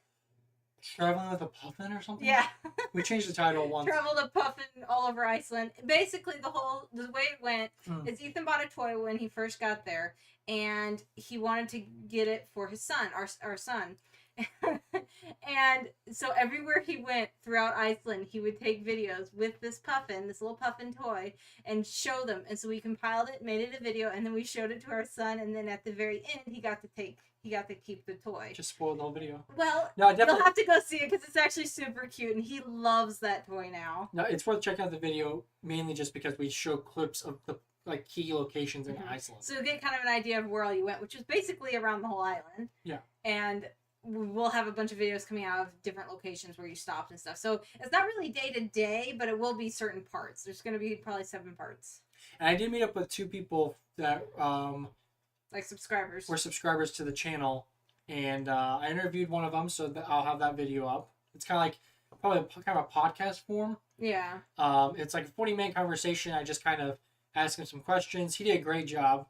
Traveling with a Puffin or something? Yeah. We changed the title once. Traveled a Puffin all over Iceland. Basically, the way it went is Ethan bought a toy when he first got there, and he wanted to get it for his son, our son. And so everywhere he went throughout Iceland, he would take videos with this Puffin, this little Puffin toy, and show them. And so we compiled it, made it a video, and then we showed it to our son. And then at the very end, he got to keep the toy. Just spoiled the whole video. Well, no, you'll have to go see it because it's actually super cute, and he loves that toy now. No, it's worth checking out the video mainly just because we show clips of the key locations in Iceland. So you get kind of an idea of where all you went, which is basically around the whole island. Yeah. And we'll have a bunch of videos coming out of different locations where you stopped and stuff. So it's not really day to day, but it will be certain parts. There's going to be probably 7 parts. And I did meet up with 2 people that like subscribers. Were subscribers to the channel, and I interviewed one of them, so I'll have that video up. It's kind of like probably kind of a podcast form. Yeah. It's like a 40-minute conversation. I just kind of asked him some questions. He did a great job,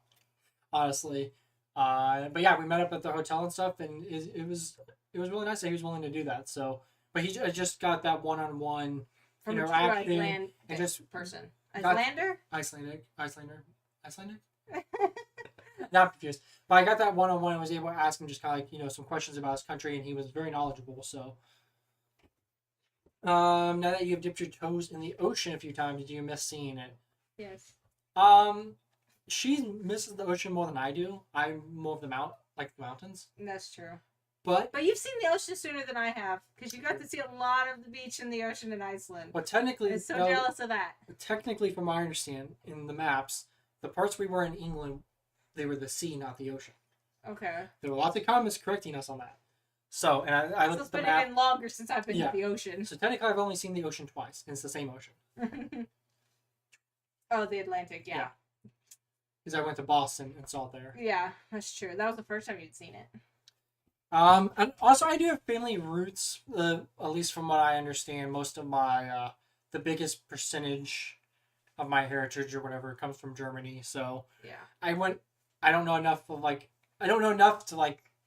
honestly. But yeah, we met up at the hotel and stuff, and it was really nice that he was willing to do that. So, but he just got that one-on-one interaction and just person. Islander. Not confused, but I got that one-on-one and was able to ask him just kind of like some questions about his country, and he was very knowledgeable. So, now that you've dipped your toes in the ocean a few times, do you miss seeing it? Yes. She misses the ocean more than I do. I'm more of the mountains. That's true. But you've seen the ocean sooner than I have, because you got to see a lot of the beach and the ocean in Iceland. But technically, I'm so jealous of that. Technically, from my understanding, in the maps, the parts we were in England, they were the sea, not the ocean. Okay. There were lots of comments correcting us on that. So, and I looked at the map. It's been even longer since I've been to the ocean. So technically, I've only seen the ocean twice, and it's the same ocean. Oh, the Atlantic, yeah. Because I went to Boston and saw it there. Yeah, that's true. That was the first time you'd seen it. And also I do have family roots. At least from what I understand, most of my the biggest percentage of my heritage or whatever comes from Germany. So yeah, I don't know enough to like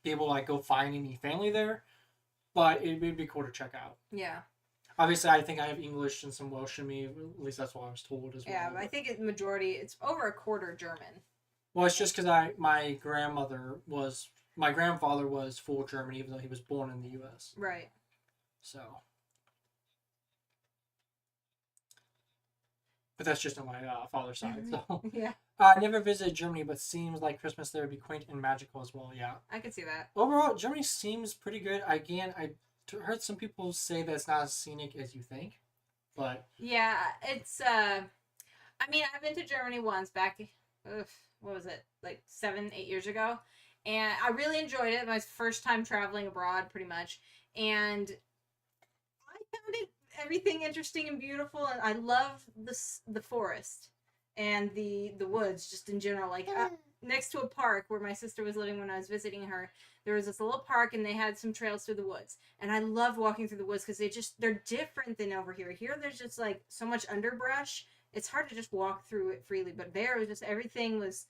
be able to like go find any family there, but it would be cool to check out. Yeah. Obviously, I think I have English and some Welsh in me. At least that's what I was told as well. Yeah, but I think it's majority. It's over a quarter German. Well, it's just because my grandfather was full German, even though he was born in the U.S. Right. So. But that's just on my father's side. So. Yeah. I never visited Germany, but seems like Christmas there would be quaint and magical as well. Yeah. I could see that. Overall, Germany seems pretty good. Again, I heard some people say that it's not as scenic as you think, but yeah, it's. I mean, I've been to Germany once back. What was it? Like 7-8 years ago, and I really enjoyed it. My first time traveling abroad, pretty much, and I found everything interesting and beautiful, and I love the forest and the woods just in general. Like next to a park where my sister was living when I was visiting her, there was this little park, and they had some trails through the woods, and I love walking through the woods because they're different than over here. Here, there's just like so much underbrush. It's hard to just walk through it freely, but there was just everything was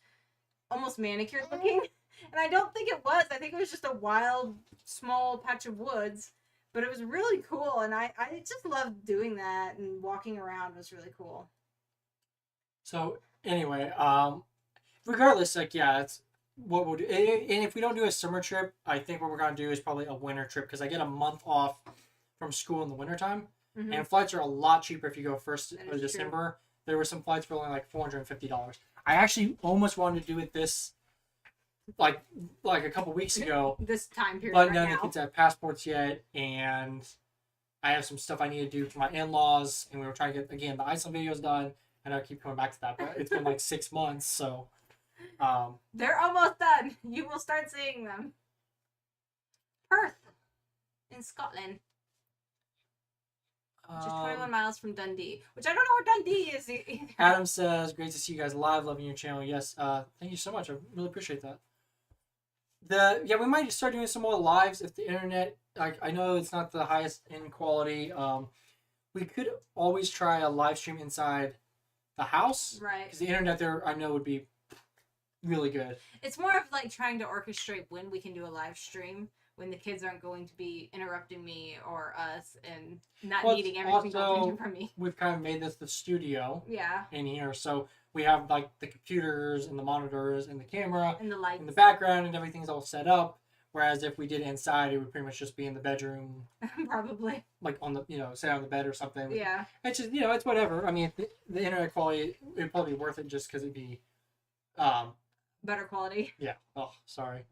almost manicured looking, and I don't think it was. I think it was just a wild, small patch of woods, but it was really cool, and I just loved doing that, and walking around was really cool. So anyway, regardless, like it's what we'll do, and if we don't do a summer trip, I think what we're gonna do is probably a winter trip because I get a month off from school in the wintertime, and flights are a lot cheaper if you go first of December. True. There were some flights for only like $450. I actually almost wanted to do it this, like a couple weeks ago. This time period. But none of the kids have passports yet, and I have some stuff I need to do for my in-laws, and we were trying to get again the Iceland videos done. And I keep coming back to that, but it's been like 6 months, so. They're almost done. You will start seeing them. Perth, in Scotland. Which is 21 miles from Dundee. Which I don't know where Dundee is either. Adam says, great to see you guys live. Loving your channel. Yes, thank you so much. I really appreciate that. We might start doing some more lives if the internet, I know it's not the highest in quality. We could always try a live stream inside the house. Right. Because the internet there, I know, would be really good. It's more of like trying to orchestrate when we can do a live stream, when the kids aren't going to be interrupting me or us and not needing every single thing from me. We've kind of made this the studio. Yeah. In here, so we have like the computers and the monitors and the camera and the lights in the background, and everything's all set up. Whereas if we did it inside, it would pretty much just be in the bedroom. Probably. Like on the, sit on the bed or something. Yeah. It's just, it's whatever. I mean, the internet quality, it'd probably be worth it just because it'd be, better quality. Yeah. Oh, sorry.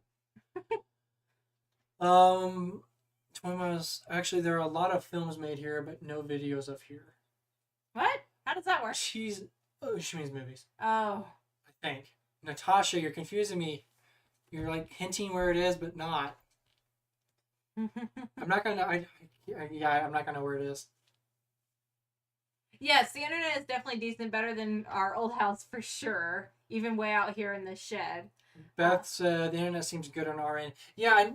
20 miles. Actually, there are a lot of films made here, but no videos of here. What? How does that work? She means movies. Oh. I think. Natasha, you're confusing me. You're like hinting where it is, but not. I'm not gonna. I'm not gonna know where it is. Yes, the internet is definitely decent, better than our old house for sure. Even way out here in the shed. Beth said the internet seems good on our end. Yeah,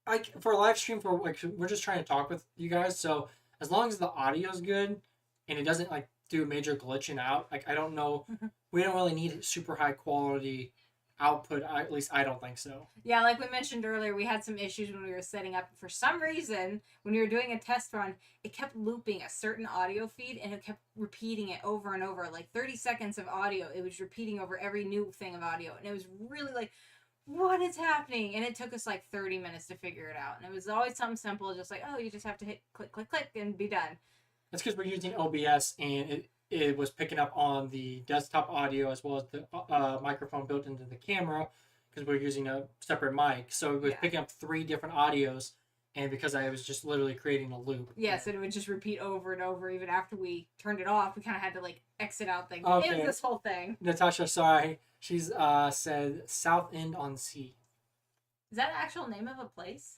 I for a live stream we're just trying to talk with you guys. So as long as the audio's good and it doesn't like do major glitching out, I don't know. We don't really need super high quality output. At least I don't think so. Yeah, like we mentioned earlier, we had some issues when we were setting up. For some reason, when we were doing a test run, it kept looping a certain audio feed, and it kept repeating it over and over. Like 30 seconds of audio, it was repeating over every new thing of audio, and it was really like, what is happening? And it took us like 30 minutes to figure it out. And it was always something simple, just like, oh, you just have to hit click, click, click, and be done. That's because we're using OBS, and it was picking up on the desktop audio as well as the microphone built into the camera, because we're using a separate mic, so it was picking up 3 different audios, and because I was just literally creating a loop. Yes, and it would just repeat over and over. Even after we turned it off, we kind of had to like exit out things. Okay. It was this whole thing. Natasha, sorry, she's said South End on Sea. Is that an actual name of a place?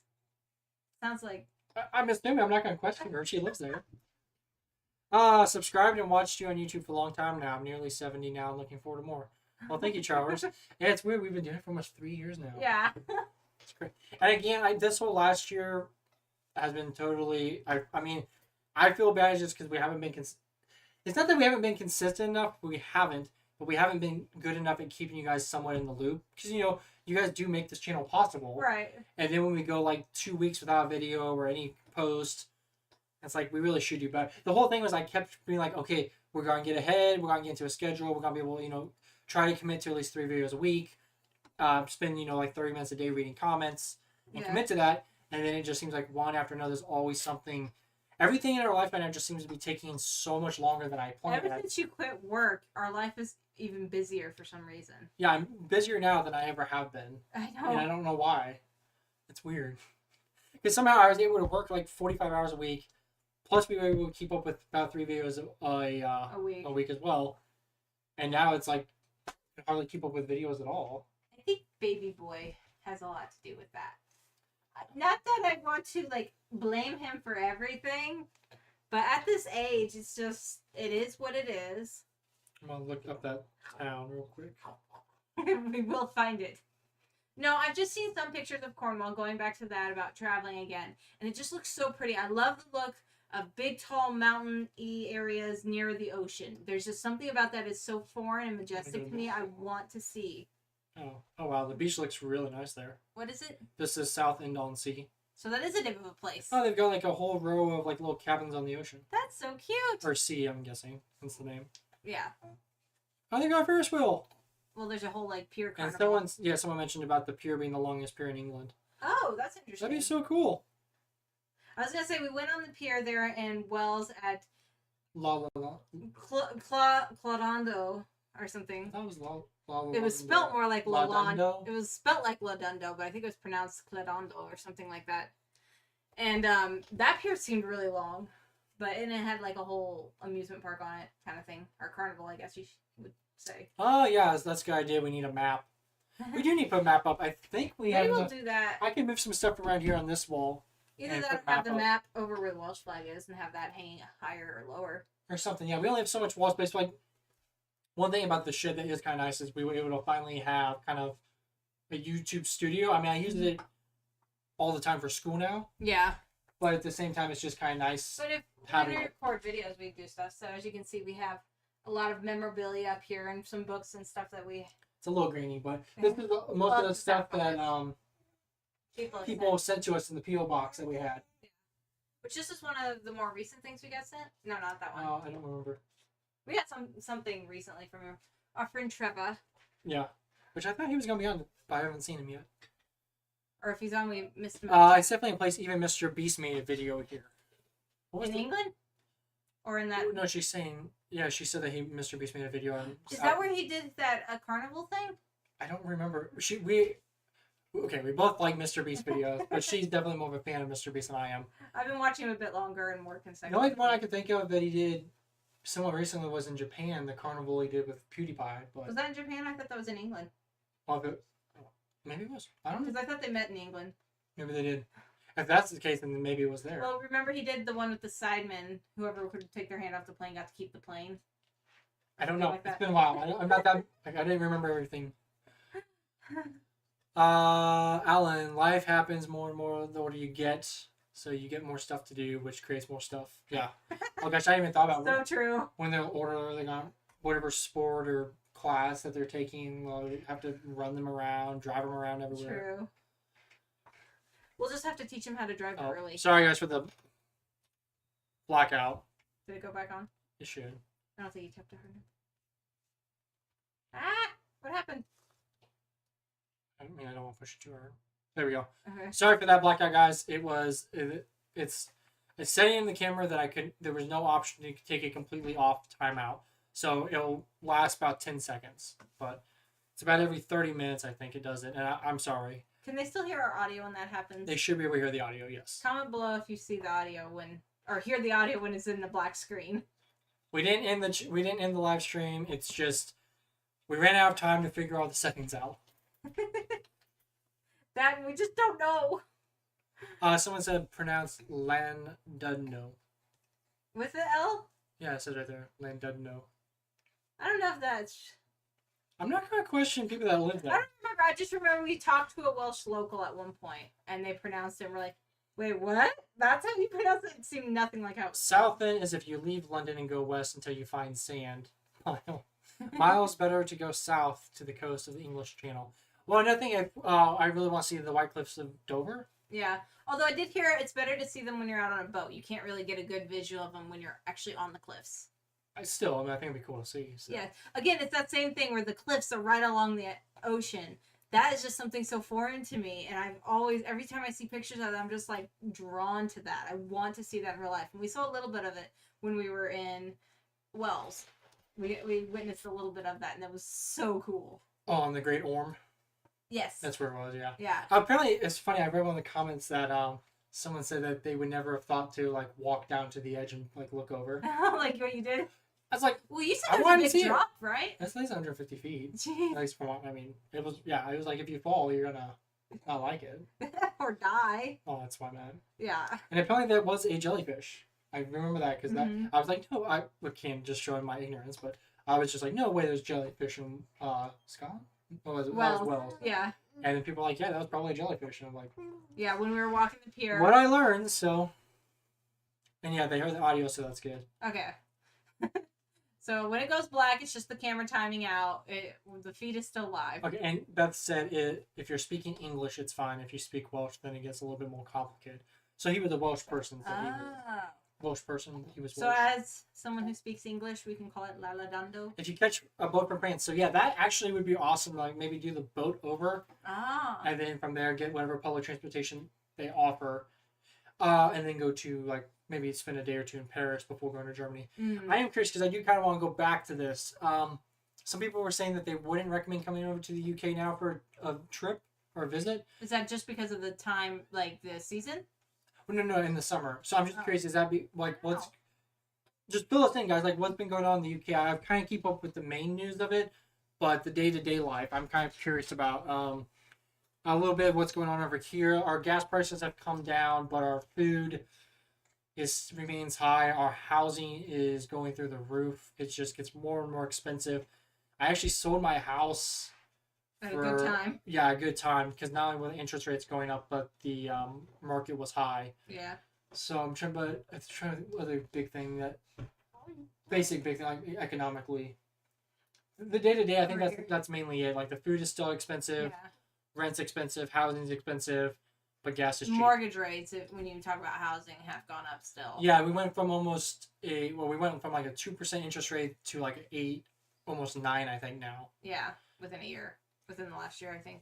Sounds like. I'm assuming. I'm not going to question her. She lives there. Subscribed and watched you on YouTube for a long time now. I'm nearly 70 now. I'm looking forward to more. Well, thank you, Charles. Yeah, it's weird. We've been doing it for almost 3 years now. Yeah. It's great. And again, this whole last year has been totally. I mean, I feel bad just because we haven't been. It's not that we haven't been consistent enough. We haven't, but we haven't been good enough at keeping you guys somewhat in the loop. Because you guys do make this channel possible. Right. And then when we go like 2 weeks without a video or any post, it's like we really should do better. The whole thing was I kept being like, okay, we're going to get ahead. We're going to get into a schedule. We're going to be able to, try to commit to at least 3 videos a week. Spend, like 30 minutes a day reading comments and commit to that. And then it just seems like one after another, there's always something. Everything in our life right now just seems to be taking so much longer than I planned. Ever since you quit work, our life is even busier for some reason. Yeah, I'm busier now than I ever have been. I know. And I don't know why. It's weird. Because somehow I was able to work like 45 hours a week. Plus, we were able to keep up with about 3 videos a week as well. And now it's like, I can hardly keep up with videos at all. I think baby boy has a lot to do with that. Not that I want to, blame him for everything. But at this age, it's just, it is what it is. I'm going to look up that town real quick. We will find it. No, I've just seen some pictures of Cornwall, going back to that about traveling again. And it just looks so pretty. I love the look of big, tall, mountain-y areas near the ocean. There's just something about that is so foreign and majestic to me. I want to see. Oh wow, the beach looks really nice there. What is it? This is South End on Sea. So that is a name of a place. Oh, they've got like a whole row of like little cabins on the ocean. That's so cute. Or sea, I'm guessing. That's the name. Yeah. Oh, they got Ferris wheel. Well, there's a whole pier carnival. And someone mentioned about the pier being the longest pier in England. Oh, that's interesting. That'd be so cool. I was gonna say we went on the pier there in Wells at Clodondo or something. That was It was spelt more like Lodondo. It was spelt like Lodondo, but I think it was pronounced Clodondo or something like that. And that pier seemed really long, and it had like a whole amusement park on it, kind of thing, or carnival, I guess you would say. Oh yeah, that's a good idea. We need a map. We do need to put a map up. I think we have. Maybe we'll do that. I can move some stuff around here on this wall. Either that or have the map over where the Welsh flag is and have that hanging higher or lower. Or something. Yeah, we only have so much wall space. Like, one thing about the shed that is kind of nice is we were able to finally have kind of a YouTube studio. I mean, I use it all the time for school now. Yeah. But at the same time, it's just kind of nice. But if we record videos, we do stuff. So as you can see, we have a lot of memorabilia up here and some books and stuff that we... It's a little grainy, but this is most of the stuff that people sent to us in the P.O. box that we had. Which this is one of the more recent things we got sent. No, not that one. Oh, I don't remember. We got something recently from our friend Trevor. Yeah. Which I thought he was going to be on, but I haven't seen him yet. Or if he's on, we missed him. It's definitely in place. Even Mr. Beast made a video here. In England? Or in that... No, she's saying... Yeah, she said that Mr. Beast made a video on... Is that where he did that carnival thing? I don't remember. We both like Mr. Beast videos, but she's definitely more of a fan of Mr. Beast than I am. I've been watching him a bit longer and more consecutively. The only one I could think of that he did somewhat recently was in Japan, the carnival he did with PewDiePie. But... Was that in Japan? I thought that was in England. Maybe it was. I don't know. Because I thought they met in England. Maybe they did. If that's the case, then maybe it was there. Well, remember he did the one with the sidemen. Whoever could take their hand off the plane got to keep the plane. I don't know. Like it's been a while. I'm not that... I didn't remember everything. Alan, life happens more and more the older you get, so you get more stuff to do, which creates more stuff. Yeah. Oh gosh, I even thought about so true. When they're older, they got whatever sport or class that they're taking. Well, you have to run them around, drive them around everywhere. True. We'll just have to teach them how to drive early. Sorry guys for the blackout. Did it go back on? It should. I don't think you tapped it hard enough. Ah! What happened? I don't want to push it too hard. There we go. Okay. Sorry for that blackout, guys. It's setting in the camera that there was no option to take it completely off timeout. So it'll last about 10 seconds. But It's about every 30 minutes, I think it does it. And I'm sorry. Can they still hear our audio when that happens? They should be able to hear the audio, yes. Comment below if you see the audio or hear the audio when it's in the black screen. We didn't end the live stream. It's just we ran out of time to figure all the settings out. That we just don't know. Someone said pronounce Landudno. With the L? Yeah, it says right there. Landudno. I don't know if that's... I'm not going to question people that live there. I don't remember. I just remember we talked to a Welsh local at one point, and they pronounced it, and we're like, wait, what? That's how you pronounce it? It seemed nothing like how it was. South end is if you leave London and go west until you find sand. Miles better to go south to the coast of the English Channel. Well, another thing, I really want to see the White Cliffs of Dover. Yeah. Although I did hear it's better to see them when you're out on a boat. You can't really get a good visual of them when you're actually on the cliffs. I think it'd be cool to see. So. Yeah. Again, it's that same thing where the cliffs are right along the ocean. That is just something so foreign to me. And I've always, every time I see pictures of it, I'm just like drawn to that. I want to see that in real life. And we saw a little bit of it when we were in Wells. We witnessed a little bit of that, and it was so cool. Oh, on the Great Orme? Yes. That's where it was, yeah. Yeah. Apparently, it's funny, I read one of the comments that someone said that they would never have thought to like walk down to the edge and like look over. Like what you did? I was like, well, you said it was a big drop, right? That's at least 150 feet. Jeez. At least from what, I mean, it was like if you fall, you're gonna not like it. Or die. Oh, that's what I meant. Yeah. And apparently that was a jellyfish. I remember that because I was like, no, I can't just showing my ignorance, but I was just like, no way, there's jellyfish in Scotland. Oh, that was Wells. Yeah. And then people were like, yeah, that was probably a jellyfish. And I'm like, yeah, when we were walking the pier. What I learned, so. And yeah, they heard the audio, so that's good. Okay. So when it goes black, it's just the camera timing out. The feed is still live. Okay, and Beth said if you're speaking English, it's fine. If you speak Welsh, then it gets a little bit more complicated. So he was a Welsh person. So Welsh person, he was Welsh. So as someone who speaks English, we can call it Laladando. If you catch a boat from France, so yeah, that actually would be awesome. Like maybe do the boat over, and then from there get whatever public transportation they offer, and then go to like maybe spend a day or two in Paris before going to Germany. I am curious because I do kind of want to go back to this. Some people were saying that they wouldn't recommend coming over to the UK now for a trip or a visit. Is that just because of the time, like the season? No, in the summer. So I'm just curious, is that be like what's just fill us in, guys, like what's been going on in the UK? I kind of keep up with the main news of it, but the day-to-day life I'm kind of curious about. A little bit of what's going on over here. Our gas prices have come down, but our food remains high. Our housing is going through the roof. It just gets more and more expensive. I actually sold my house at a good time. Yeah, a good time, because not only were the interest rates going up, but the market was high. Yeah. So I'm trying other big thing big thing like economically. The day to day, I think that's mainly it. Like the food is still expensive, rent's expensive, housing's expensive, but gas is cheap. Mortgage rates, when you talk about housing, have gone up still. Yeah, we went from like a 2% interest rate to like an 8, almost 9, I think now. Yeah, within a year. Within the last year, I think.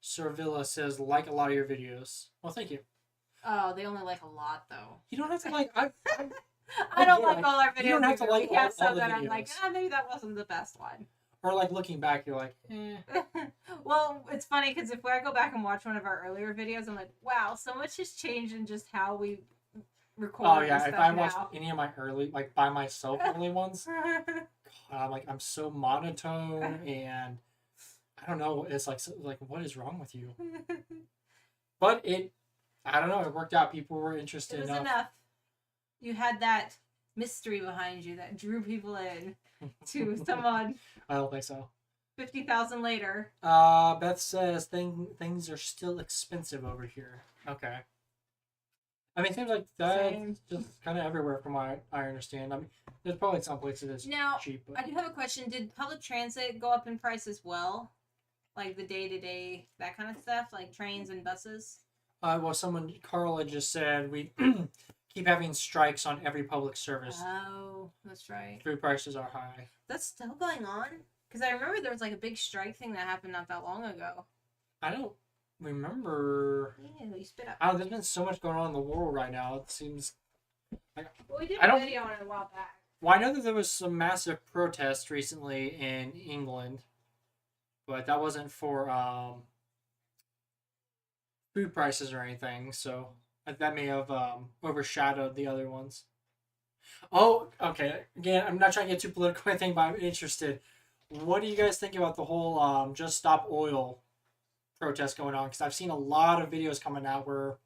Servilla says, like a lot of your videos. Well, thank you. Oh, they only like a lot, though. You don't have to like... I don't like all our videos. You don't have to like all the videos. I'm like, maybe that wasn't the best one. Or like looking back, you're like, eh. Well, it's funny because if I go back and watch one of our earlier videos, I'm like, wow, so much has changed in just how we record. Oh yeah, if I watch any of my early, like by myself early ones, I'm so monotone and I don't know. It's like what is wrong with you? But I don't know. It worked out. People were interested. It was enough. You had that mystery behind you that drew people in to someone. I don't think so. 50,000 later. Beth says things are still expensive over here. Okay. I mean, it seems like that's just kind of everywhere from what I understand. I mean, there's probably some places that's cheap. But... I do have a question. Did public transit go up in price as well? Like the day-to-day, that kind of stuff? Like trains and buses? Well, Carla just said we keep having strikes on every public service. Oh, that's right. Food prices are high. That's still going on? Because I remember there was like a big strike thing that happened not that long ago. I don't remember. Yeah, you spit up. There's been so much going on in the world right now. It seems. Well, we did a video on it a while back. Well, I know that there was some massive protests recently in England. but that wasn't for food prices or anything. So that may have overshadowed the other ones. Oh, okay. Again, I'm not trying to get too political or anything, but I'm interested. What do you guys think about the whole Just Stop Oil protest going on? Because I've seen a lot of videos coming out where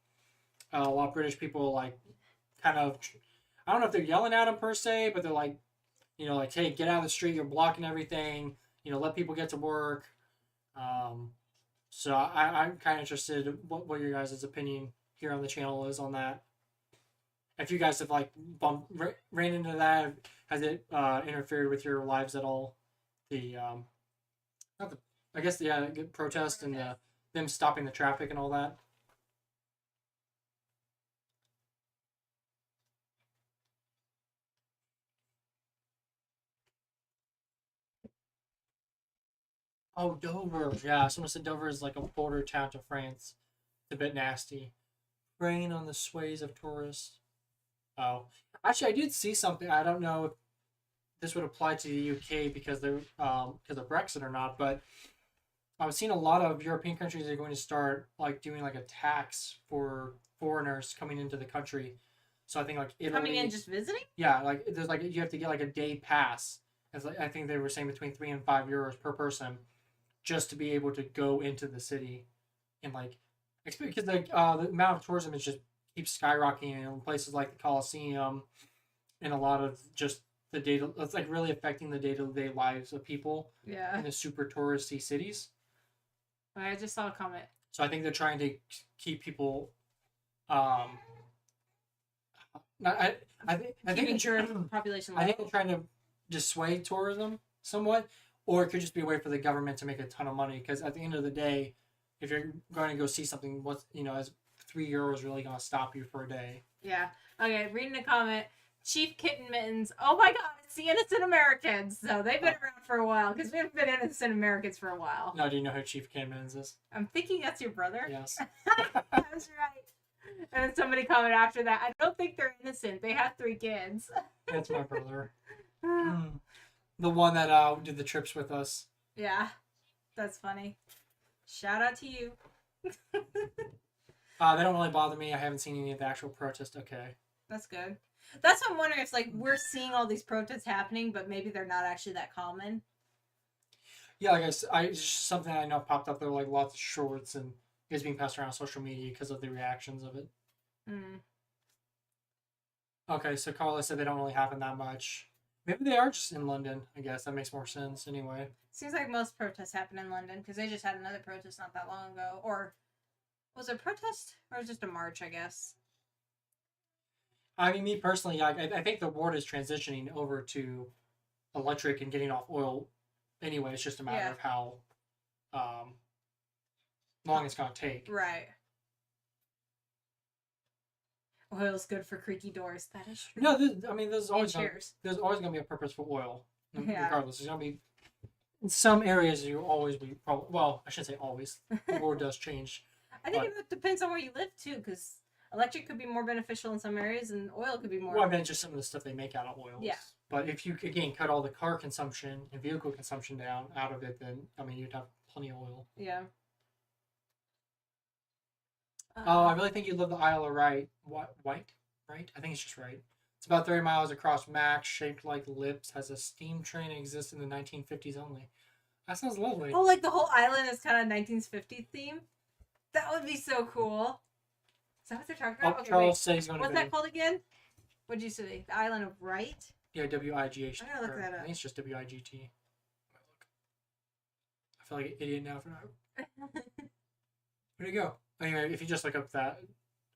a lot of British people like kind of, I don't know if they're yelling at them per se, but they're like, like, hey, get out of the street, you're blocking everything. Let people get to work. Um, so I'm kind of interested in what your guys' opinion here on the channel is on that. If you guys have like ran into that, has it interfered with your lives at all? The not the I guess the protest and them stopping the traffic and all that. Oh, Dover. Yeah, someone said Dover is like a border town to France. It's a bit nasty. Rain on the sways of tourists. Oh, actually, I did see something. I don't know if this would apply to the UK because they're because of Brexit or not, but I've seen a lot of European countries are going to start like doing like a tax for foreigners coming into the country. So I think like Italy coming in just visiting. Yeah, like there's like you have to get like a day pass. It's like I think they were saying between €3 and €5 per person, just to be able to go into the city, and like because the amount of tourism is just keeps skyrocketing in places like the Colosseum, and a lot of just the data. It's like really affecting the day-to-day lives of people. Yeah. In the super touristy cities. I just saw a comment. So I think they're trying to keep people. I think population level. I think they're trying to dissuade tourism somewhat, or it could just be a way for the government to make a ton of money. Because at the end of the day, if you're going to go see something, is €3 really going to stop you for a day? Yeah. Okay. Reading a comment. Chief Kitten Mittens. Oh my God, it's the Innocent Americans. So they've been around for a while because we've been Innocent Americans for a while. No, do you know who Chief Kitten Mittens is? I'm thinking that's your brother. Yes. That's right. And then somebody commented after that. I don't think they're innocent. They have 3 kids. That's my brother. The one that did the trips with us. Yeah, that's funny. Shout out to you. They don't really bother me. I haven't seen any of the actual protests. Okay. That's good. That's what I'm wondering. If like we're seeing all these protests happening, but maybe they're not actually that common. Yeah, like it's just something I know popped up. There were like lots of shorts and it's being passed around on social media because of the reactions of it. Okay, so Carla said they don't really happen that much. Maybe they are just in London. I guess that makes more sense anyway. Seems like most protests happen in London because they just had another protest not that long ago. Or was it a protest or was it just a march? I guess. I mean, me personally, I think the world is transitioning over to electric and getting off oil. Anyway, it's just a matter of how long it's gonna take. Right. Oil's good for creaky doors. That is true. No, there's always gonna be a purpose for oil, regardless. There's gonna be in some areas you always be well, I shouldn't say always. The world does change. I think it depends on where you live too, because electric could be more beneficial in some areas, and oil could be more. Well, I mean, just some of the stuff they make out of oils. Yeah. But if you again cut all the car consumption and vehicle consumption down out of it, then you'd have plenty of oil. Yeah. I really think you live the Isle of Wight. Right? I think it's just right. It's about 30 miles across Max, shaped like lips, has a steam train, and exists in the 1950s only. That sounds lovely. Oh, like the whole island is kind of 1950s theme? That would be so cool. Is that what they're talking about? Okay, Charles says he's going to What's that called again? What'd you say? The Island of Wight? Yeah, Wight. I'm going to look that up. I think it's just Wigt. I feel like an idiot now for that. Where'd it go? Anyway, if you just look up that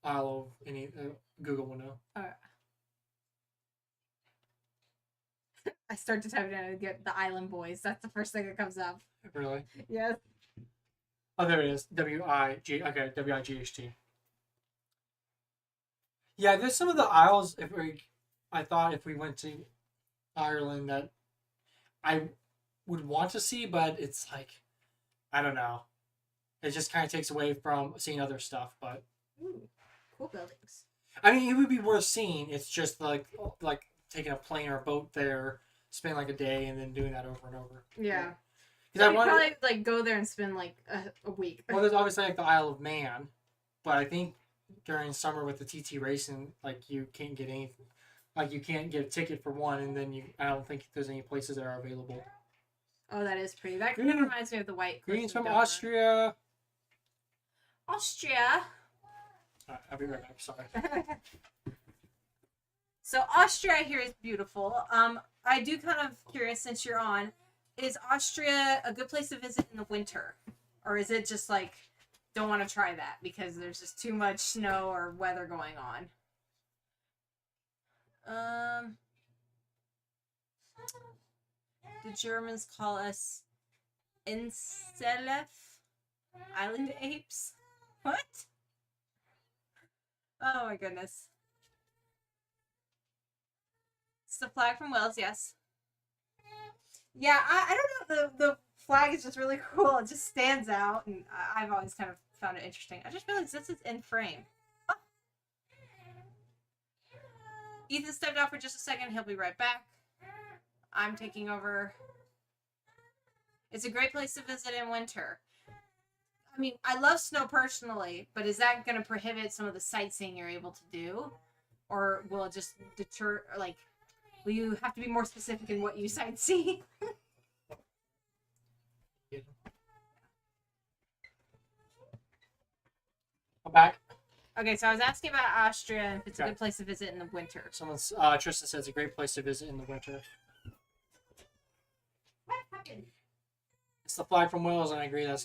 Isle of any Google will know. Alright. I start to type it in and get the Island Boys. That's the first thing that comes up. Really? Yes. Oh, there it is. W-I-G. Okay, W-I-G-H-T. Yeah, there's some of the isles. I thought if we went to Ireland that I would want to see, but it's like I don't know. It just kind of takes away from seeing other stuff. But ooh, cool buildings. I mean, it would be worth seeing. It's just like taking a plane or a boat there, spend like a day, and then doing that over and over. Yeah. Because I want to probably go there and spend a week. Well, there's obviously the Isle of Man, but I think during summer with the TT racing, you can't get anything. You can't get a ticket for one, and then I don't think there's any places that are available. Oh, that is pretty. That kind of reminds me of the White Cliffs. Greetings from Austria. Austria. I'll be right back. Sorry. So Austria I hear is beautiful. I do kind of curious since you're on, is Austria a good place to visit in the winter, or is it just don't want to try that because there's just too much snow or weather going on? The Germans call us Inselef, island apes. What? Oh my goodness. It's the flag from Wales, yes. Yeah, I don't know. The flag is just really cool. It just stands out, and I've always kind of found it interesting. I just realized this is in frame. Oh. Ethan stepped out for just a second. He'll be right back. I'm taking over. It's a great place to visit in winter. I mean, I love snow personally, but is that going to prohibit some of the sightseeing you're able to do? Or will it just deter, will you have to be more specific in what you sightsee? I'm back. Okay, so I was asking about Austria and if it's a good place to visit in the winter. Someone's Tristan says it's a great place to visit in the winter. What happened? It's the flag from Wales, and I agree. I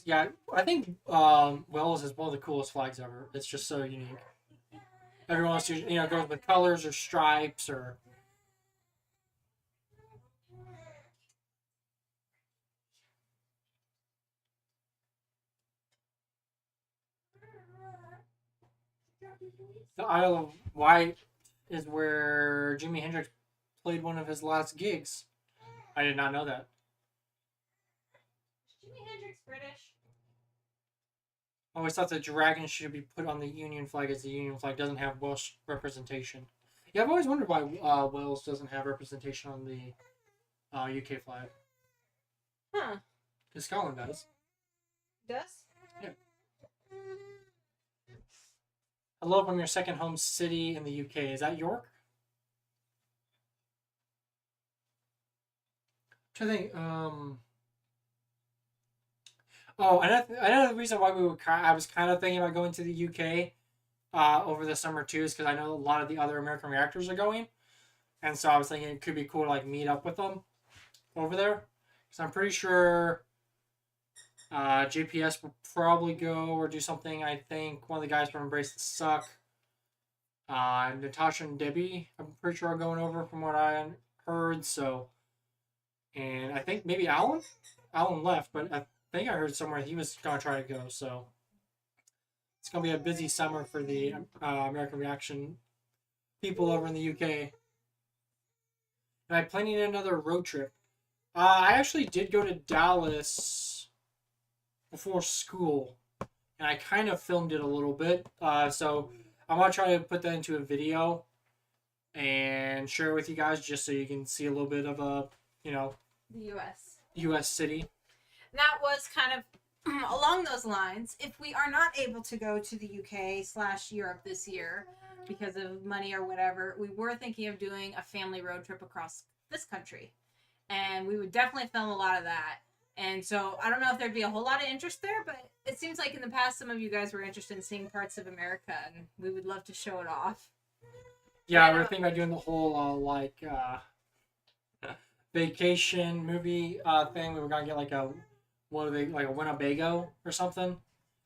think Wales is one of the coolest flags ever. It's just so unique. Everyone else, goes with colors or stripes or. The Isle of Wight is where Jimi Hendrix played one of his last gigs. I did not know that. Is Jimi Hendrix British? I always thought the dragon should be put on the Union flag, as the Union flag doesn't have Welsh representation. Yeah, I've always wondered why Wales doesn't have representation on the UK flag. Huh. Because Scotland does. Does? Yeah. Hello from your second home city in the UK. Is that York? I'm trying to think. Oh, another reason why I was kind of thinking about going to the UK over the summer too is because I know a lot of the other American reactors are going, and so I was thinking it could be cool to meet up with them over there. Because I'm pretty sure JPS will probably go or do something. I think one of the guys from Embrace the Suck, Natasha and Debbie, I'm pretty sure are going over from what I heard. So, and I think maybe Alan left, but I think I heard somewhere he was gonna try to go. So it's gonna be a busy summer for the American Reaction people over in the UK. And I'm planning another road trip. I actually did go to Dallas before school, and I kind of filmed it a little bit. So I'm gonna try to put that into a video and share it with you guys, just so you can see a little bit of the U.S. city. That was kind of along those lines. If we are not able to go to the UK/Europe this year because of money or whatever, we were thinking of doing a family road trip across this country, and we would definitely film a lot of that. And so I don't know if there'd be a whole lot of interest there, but it seems like in the past some of you guys were interested in seeing parts of America, and we would love to show it off. Yeah, we're thinking about doing the whole vacation movie thing. We were gonna get a Winnebago or something,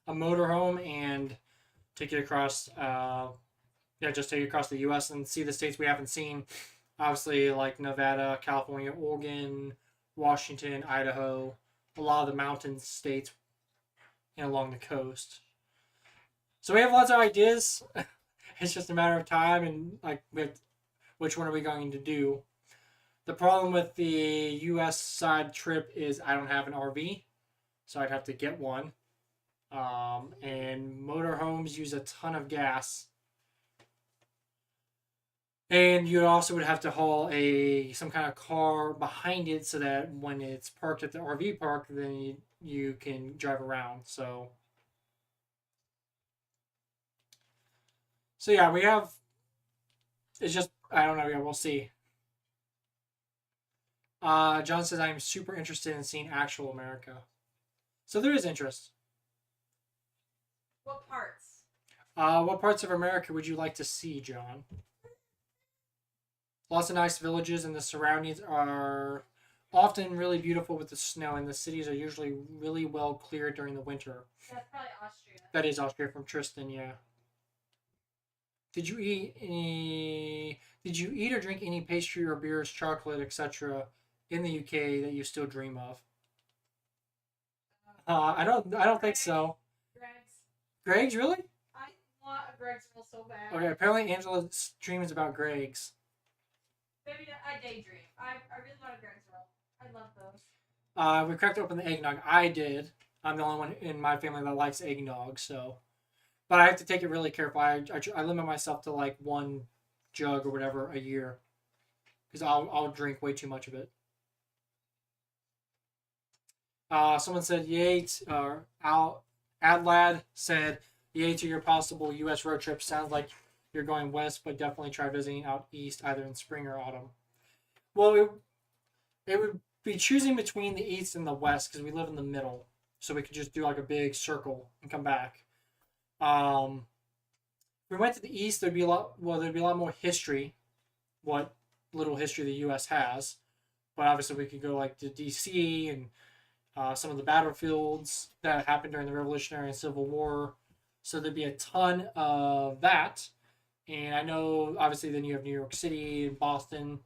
a motorhome, and take it across. Just take it across the U.S. and see the states we haven't seen. Obviously, like Nevada, California, Oregon, Washington, Idaho, a lot of the mountain states along the coast. So we have lots of ideas. It's just a matter of time and which one are we going to do. The problem with the U.S. side trip is I don't have an RV, so I'd have to get one. And motorhomes use a ton of gas. And you also would have to haul some kind of car behind it so that when it's parked at the RV park, then you can drive around. So yeah, we have. It's just I don't know. Yeah, we'll see. John says I'm super interested in seeing actual America. So there is interest. What parts? What parts of America would you like to see, John? Lots of nice villages, and the surroundings are often really beautiful with the snow, and the cities are usually really well cleared during the winter. That's probably Austria. That is Austria from Tristan, yeah. Did you eat or drink any pastry or beers, chocolate, etc. in the UK that you still dream of? I don't think so. Greg's. Greg's, really? I want a Greg's roll so bad. Okay, apparently Angela's dream is about Greg's. Maybe I daydream. I really want a Greg's roll. I love those. We cracked open the eggnog. I did. I'm the only one in my family that likes eggnog, so. But I have to take it really careful. I limit myself to like one jug or whatever a year, because I'll drink way too much of it. Someone said yay. Adlad said yay to your possible U.S. road trip. Sounds like you're going west, but definitely try visiting out east either in spring or autumn. Well, it would be choosing between the east and the west because we live in the middle, so we could just do like a big circle and come back. If we went to the east, there'd be a lot more history, what little history the U.S. has. But obviously, we could go like to D.C. and some of the battlefields that happened during the Revolutionary and Civil War. So there'd be a ton of that. And I know, obviously, then you have New York City and Boston.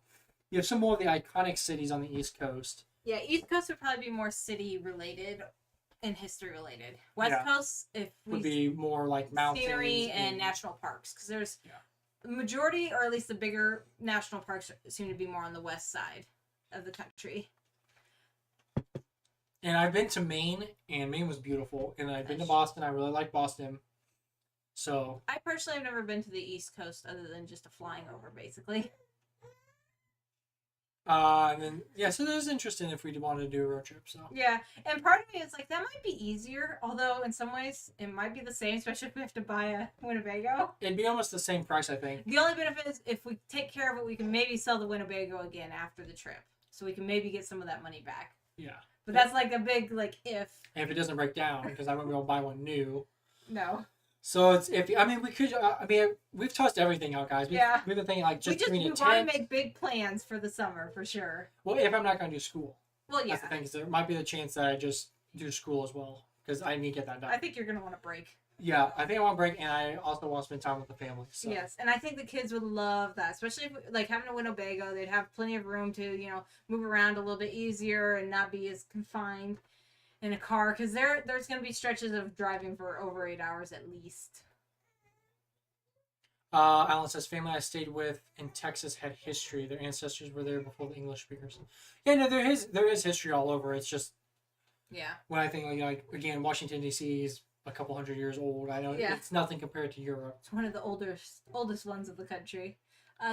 You have some more of the iconic cities on the East Coast. Yeah, East Coast would probably be more city related and history related. West Coast, would be more like mountains, scenery and national parks, because there's the majority, or at least the bigger national parks, seem to be more on the west side of the country. And I've been to Maine, and Maine was beautiful. And I've been to Boston. I really like Boston. So I personally have never been to the East Coast other than just a flying over, basically. And then so there's interesting if we want to do a road trip. So yeah, and part of me is like that might be easier, although in some ways it might be the same, especially if we have to buy a Winnebago. It'd be almost the same price, I think. The only benefit is if we take care of it, we can maybe sell the Winnebago again after the trip, so we can maybe get some of that money back. Yeah, but that's like a big if. And if it doesn't break down, because I won't be able to buy one new. No. So it's we could we've tossed everything out, guys. We've been thinking like just we want to make big plans for the summer for sure. Well, if I'm not going to do school. Well, yeah. That's the thing, is there might be the chance that I just do school as well, because I need to get that done. I think you're going to want a break. Yeah, I think I want a break, and I also want to spend time with the family. So. Yes, and I think the kids would love that, especially if, like having a Winnebago. They'd have plenty of room to move around a little bit easier and not be as confined in a car, because there's going to be stretches of driving for over 8 hours at least. Alan says, family I stayed with in Texas had history. Their ancestors were there before the English speakers. Yeah, no, there is history all over. It's just when I think like again, Washington D.C. is a couple hundred years old. I know it's nothing compared to Europe. It's one of the oldest ones of the country.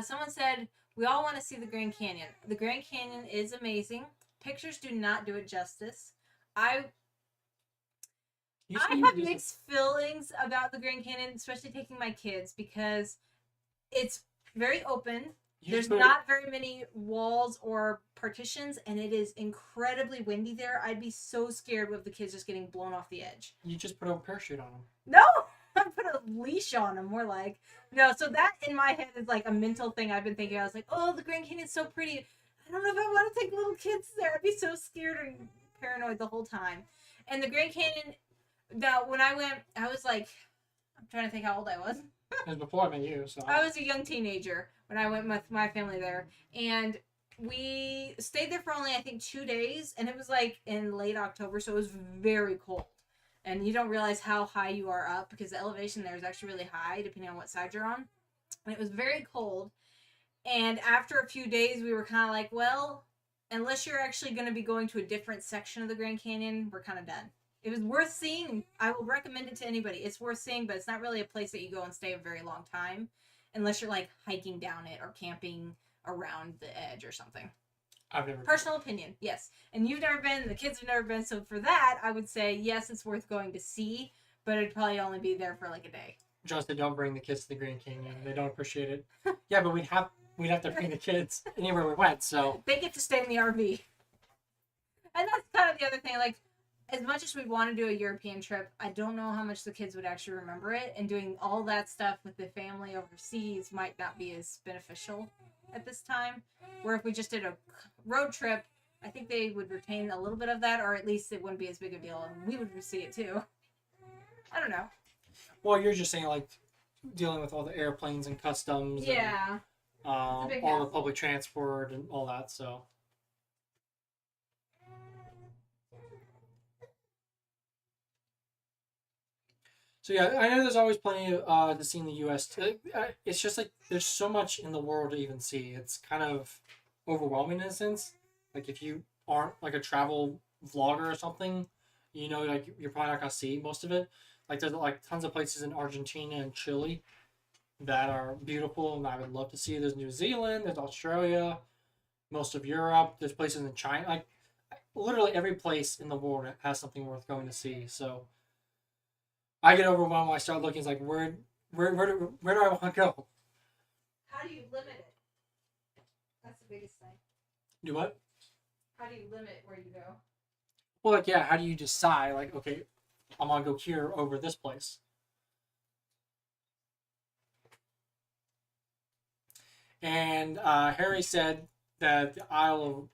Someone said we all want to see the Grand Canyon. The Grand Canyon is amazing. Pictures do not do it justice. I have mixed feelings about the Grand Canyon, especially taking my kids, because it's very open. There's not very many walls or partitions, and it is incredibly windy there. I'd be so scared of the kids just getting blown off the edge. You just put a parachute on them. No! I put a leash on them, more like. No, so that in my head is like a mental thing I've been thinking. I was like, oh, the Grand Canyon's so pretty. I don't know if I want to take little kids there. I'd be so scared and paranoid the whole time. And the Grand Canyon... Now, when I went, I was like, I'm trying to think how old I was. It was before I met you, so. I was a young teenager when I went with my family there. And we stayed there for only, I think, 2 days. And it was like in late October, so it was very cold. And you don't realize how high you are up, because the elevation there is actually really high, depending on what side you're on. And it was very cold. And after a few days, we were kind of like, well, unless you're actually going to be going to a different section of the Grand Canyon, we're kind of done. It was worth seeing. I will recommend it to anybody. It's worth seeing, but it's not really a place that you go and stay a very long time. unless you're like hiking down it or camping around the edge or something. I've never. Personal opinion, yes. And you've never been, the kids have never been, so for that, I would say yes, it's worth going to see, but it'd probably only be there for like a day. Justin, don't bring the kids to the Grand Canyon. They don't appreciate it. Yeah, but we'd have to bring the kids anywhere we went, so they get to stay in the RV. And that's kind of the other thing, like, as much as we want to do a European trip, I don't know how much the kids would actually remember it, and doing all that stuff with the family overseas might not be as beneficial at this time. Where if we just did a road trip, I think they would retain a little bit of that, or at least it wouldn't be as big a deal, and we would see it too. I don't know. Well, you're just saying, like, dealing with all the airplanes and customs. Yeah. And, all the public transport and all that, so. So yeah, I know there's always plenty to see in the U.S. It's just like there's so much in the world to even see. It's kind of overwhelming in a sense. Like if you aren't like a travel vlogger or something, you know, like you're probably not gonna see most of it. Like there's like tons of places in Argentina and Chile that are beautiful and I would love to see. There's New Zealand, there's Australia, most of Europe. There's places in China. Like literally every place in the world has something worth going to see. So. I get overwhelmed when I start looking. It's like, where do I want to go? How do you limit it? That's the biggest thing. Do what? How do you limit where you go? Well, like, yeah, how do you decide, like, okay, I'm going to go here over this place? And Harry said that the Isle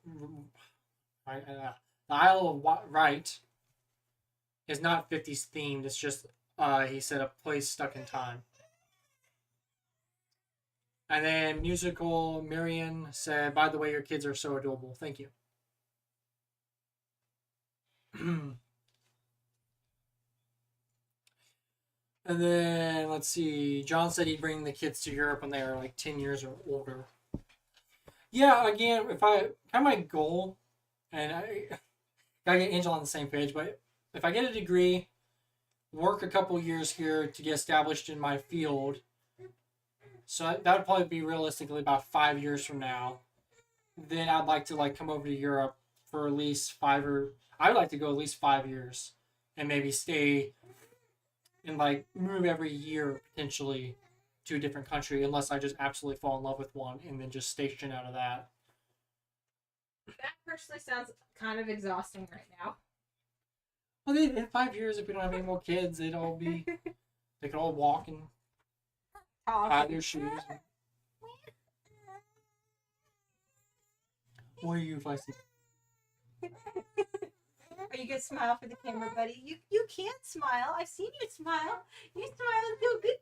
of Wight is not 50s themed. It's just, he said, a place stuck in time. And then musical Marion said, by the way, your kids are so adorable. Thank you. And then, let's see. John said he'd bring the kids to Europe when they are like 10 years or older. Yeah, again, if I have my goal, and I gotta get Angel on the same page, but if I get a degree, work a couple years here to get established in my field, so that would probably be realistically about 5 years from now. Then I'd like to like come over to Europe for at least I would like to go at least 5 years and maybe stay and like move every year potentially to a different country unless I just absolutely fall in love with one and then just station out of that. That personally sounds kind of exhausting right now. Well, in 5 years, if we don't have any more kids, they could all walk and tie their shoes. What are you, Feisty? Are you gonna smile for the camera, buddy? You can't smile. I've seen you smile. You smile so good.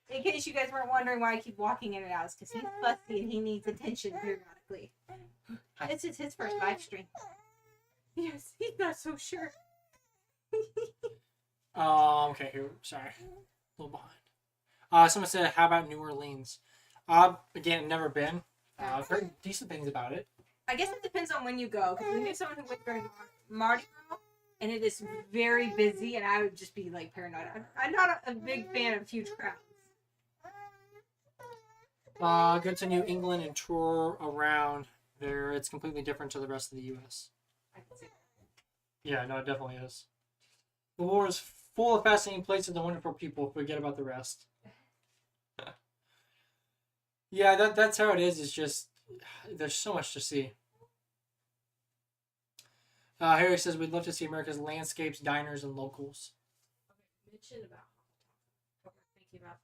In case you guys weren't wondering why I keep walking in and out, it's because he's fussy and he needs attention periodically. This is his first live stream. Yes, he's not so sure. Okay, here, sorry. A little behind. Someone said, how about New Orleans? Again, never been. I've heard decent things about it. I guess it depends on when you go, because we knew someone who went during Mardi Gras, and it is very busy, and I would just be, like, paranoid. I'm not a big fan of huge crowds. Go to New England and tour around there. It's completely different to the rest of the U.S. I can see that. Yeah, no, it definitely is. The world is full of fascinating places and wonderful people. Forget about the rest. Yeah, that's how it is. It's just, there's so much to see. Harry says, we'd love to see America's landscapes, diners, and locals. Okay, mention about what we're thinking about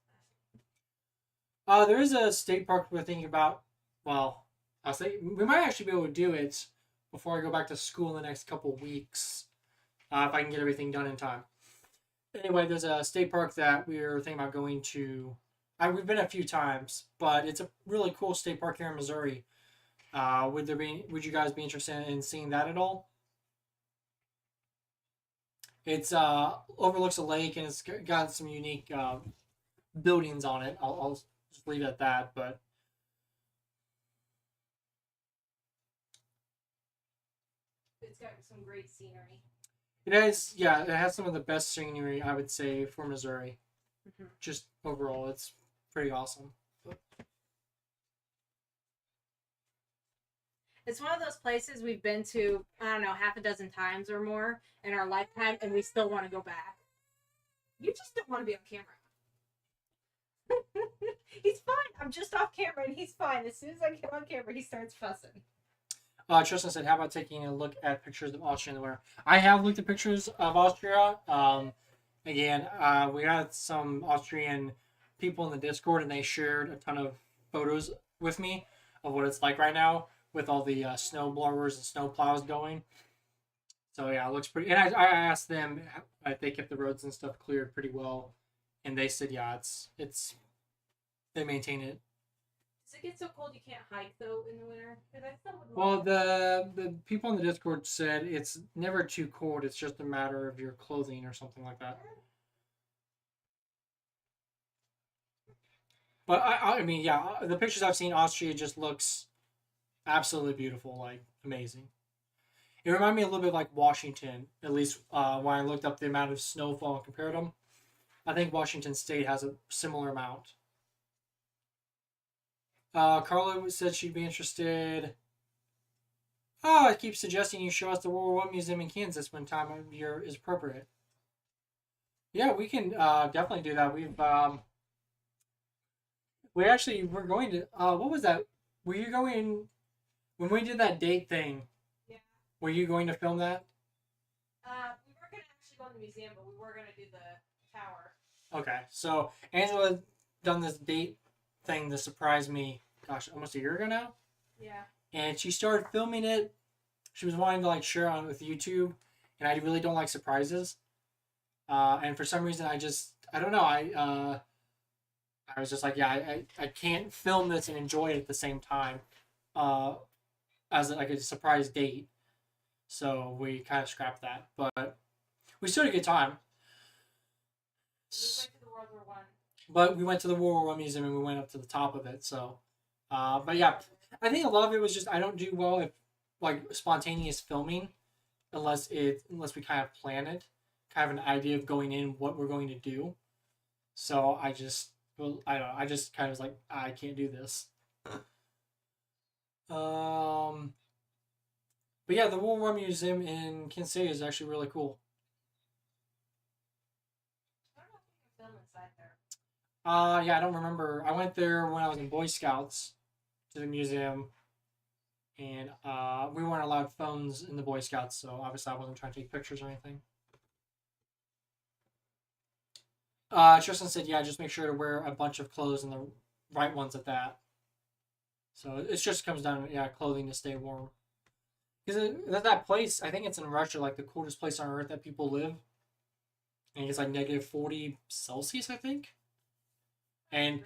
that. There is a state park we're thinking about. Well, I'll say we might actually be able to do it before I go back to school in the next couple weeks. If I can get everything done in time. Anyway, there's a state park that we're thinking about going to. We've been a few times, but it's a really cool state park here in Missouri. Would you guys be interested in seeing that at all? It's overlooks a lake and it's got some unique buildings on it. I'll just leave it at that, but it's got some great scenery. it has some of the best scenery I would say for Missouri. Just overall, it's pretty awesome. It's one of those places we've been to, I don't know, half a dozen times or more in our lifetime, and we still want to go back. You just don't want to be on camera. He's fine. I'm just off camera, and he's fine. As soon as I get on camera, he starts fussing. Tristan said, how about taking a look at pictures of Austria in the winter? I have looked at pictures of Austria. Again, we had some Austrian people in the Discord, and they shared a ton of photos with me of what it's like right now with all the snow blowers and snow plows going. So yeah, it looks pretty. And I asked them if they kept the roads and stuff cleared pretty well, and they said, yeah, it's they maintain it. Does it get so cold you can't hike though in the winter? Well, the people in the Discord said it's never too cold. It's just a matter of your clothing or something like that. But I mean, yeah, the pictures I've seen, Austria just looks absolutely beautiful, like amazing. It reminded me a little bit like Washington, at least when I looked up the amount of snowfall and compared them. I think Washington State has a similar amount. Carla said she'd be interested. Oh, I keep suggesting you show us the World War I Museum in Kansas when time of year is appropriate. Yeah, we can definitely do that. We're going to. What was that? Were you going when we did that date thing? Yeah. Were you going to film that? We weren't gonna actually go to the museum, but we were gonna do the tower. Okay, so Angela done this date thing to surprise me. Gosh, almost a year ago now. Yeah. And she started filming it. She was wanting to like share on with YouTube, and I really don't like surprises. And for some reason, I don't know. I was just like, yeah, I can't film this and enjoy it at the same time, as like a surprise date. So we kind of scrapped that, but we still had a good time. We went to the World War I. But we went to the World War I Museum and we went up to the top of it. So, but yeah, I think a lot of it was just I don't do well if like spontaneous filming, unless we kind of plan it, kind of an idea of going in what we're going to do. So I don't know. I just kind of was like I can't do this. But yeah, the World War Museum in Kansas City is actually really cool. I don't know if you can film inside there. Yeah, I don't remember. I went there when I was in Boy Scouts to the museum, and we weren't allowed phones in the Boy Scouts, so obviously I wasn't trying to take pictures or anything. Tristan said, yeah, just make sure to wear a bunch of clothes and the right ones at that. So it just comes down to, clothing to stay warm. Because that place, I think it's in Russia, like the coldest place on Earth that people live. And it's like negative 40 Celsius, I think. And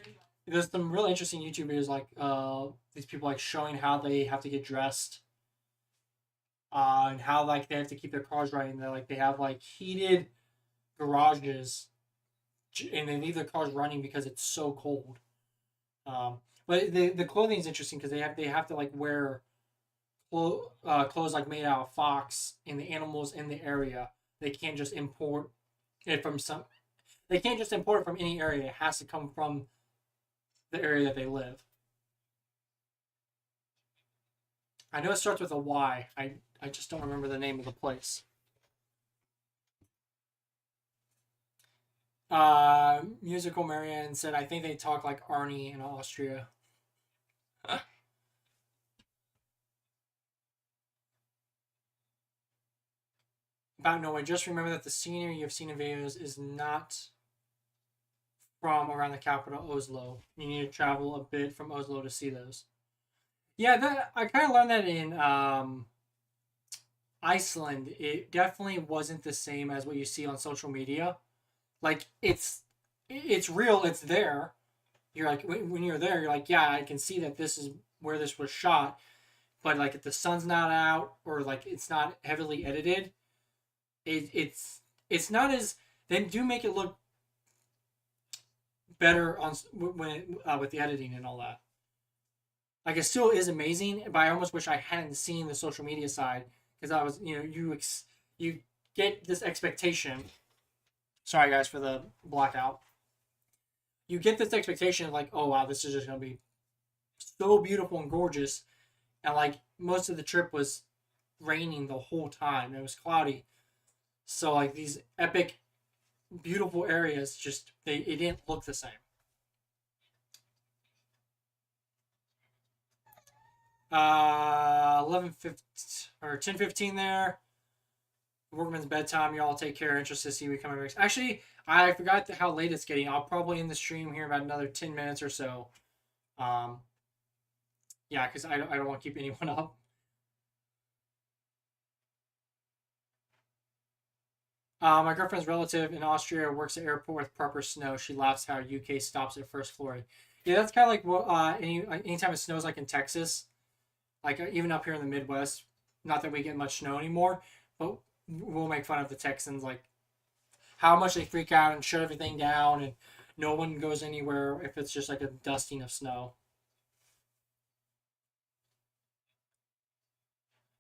there's some really interesting YouTube videos, like these people like showing how they have to get dressed. And how like they have to keep their cars running. They have like heated garages. And they leave their cars running because it's so cold. But the clothing is interesting because they have to like wear clothes like made out of fox and the animals in the area. They can't just import it from They can't just import it from any area. It has to come from the area that they live. I know it starts with a Y. I just don't remember the name of the place. Musical Marianne said, I think they talk like Arnie in Austria. About Norway, just remember that the scenery you've seen in videos is not from around the capital, Oslo. You need to travel a bit from Oslo to see those. Yeah, I kind of learned that in Iceland. It definitely wasn't the same as what you see on social media. Like, it's real, it's there. You're like, when you're there, you're like, yeah, I can see that this is where this was shot. But, like, if the sun's not out or, like, it's not heavily edited, it's not as... They do make it look better with the editing and all that. Like, it still is amazing, but I almost wish I hadn't seen the social media side, because I was, you get this expectation. Sorry, guys, for the blackout. you get this expectation of like, oh wow, this is just gonna be so beautiful and gorgeous, and like most of the trip was raining the whole time. It was cloudy, so like these epic, beautiful areas just it didn't look the same. 11:50 or 10:15 there. Workman's bedtime. Y'all take care. Interested to see we come in. Actually, I forgot how late it's getting. I'll probably end the stream here about another 10 minutes or so. Um, yeah, because I don't want to keep anyone up. My girlfriend's relative in Austria works at airport with proper snow. She laughs how UK stops at first Florida. Yeah, that's kind of like what anytime it snows, like in Texas, like even up here in the Midwest. Not that we get much snow anymore, but we'll make fun of the Texans, like how much they freak out and shut everything down, and no one goes anywhere if it's just like a dusting of snow.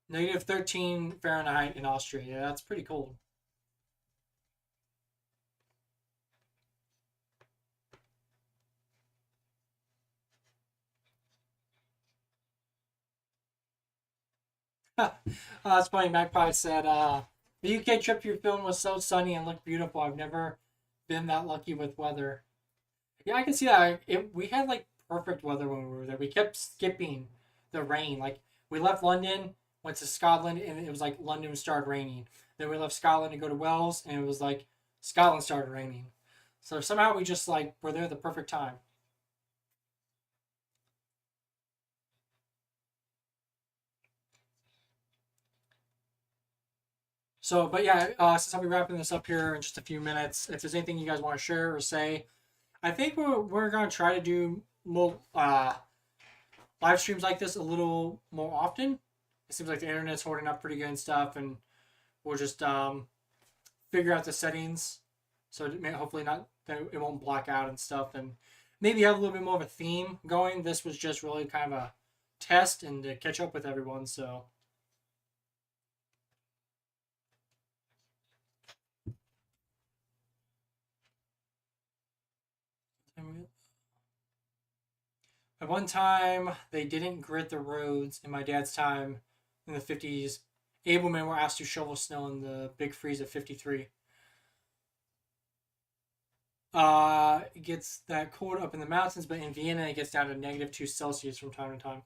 -13 Fahrenheit in Austria. Yeah, that's pretty cold. That's funny. Magpie said, the UK trip you filmed was so sunny and looked beautiful. I've never been that lucky with weather. Yeah, I can see that. We had like perfect weather when we were there. We kept skipping the rain. Like we left London, went to Scotland, and it was like London started raining. Then we left Scotland to go to Wales, and it was like Scotland started raining. So somehow we just like were there at the perfect time. So, but yeah, since I'll be wrapping this up here in just a few minutes, if there's anything you guys want to share or say, I think we're gonna try to do more live streams like this a little more often. It seems like the internet's holding up pretty good and stuff, and we'll just figure out the settings so it may, hopefully not it won't black out and stuff, and maybe have a little bit more of a theme going. This was just really kind of a test and to catch up with everyone. So at one time, they didn't grit the roads. In my dad's time, in the 50s, able men were asked to shovel snow in the big freeze of 53. It gets that cold up in the mountains, but in Vienna, it gets down to -2 Celsius from time to time.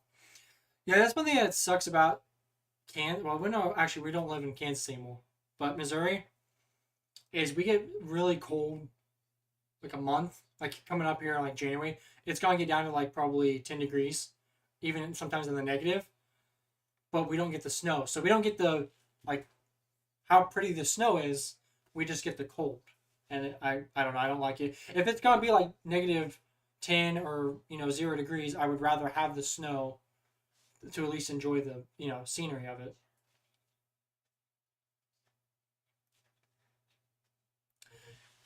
Yeah, that's one thing that sucks about Kansas. Well, we don't live in Kansas anymore, but Missouri is we get really cold like a month, like coming up here in like January, it's gonna get down to like probably 10 degrees, even sometimes in the negative. But we don't get the snow, so we don't get the like how pretty the snow is. We just get the cold, and I don't know. I don't like it. If it's gonna be like -10 or 0 degrees, I would rather have the snow to at least enjoy the scenery of it.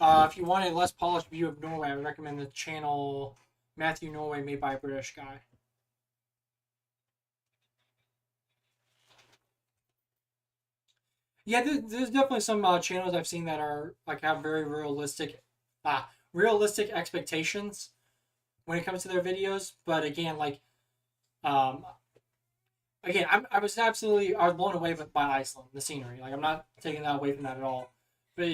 If you want a less polished view of Norway, I would recommend the channel Matthew Norway, made by a British guy. Yeah, there's definitely some channels I've seen that are like have very realistic expectations when it comes to their videos. But again, like, um, again, I was blown away by Iceland, the scenery. Like, I'm not taking that away from that at all. But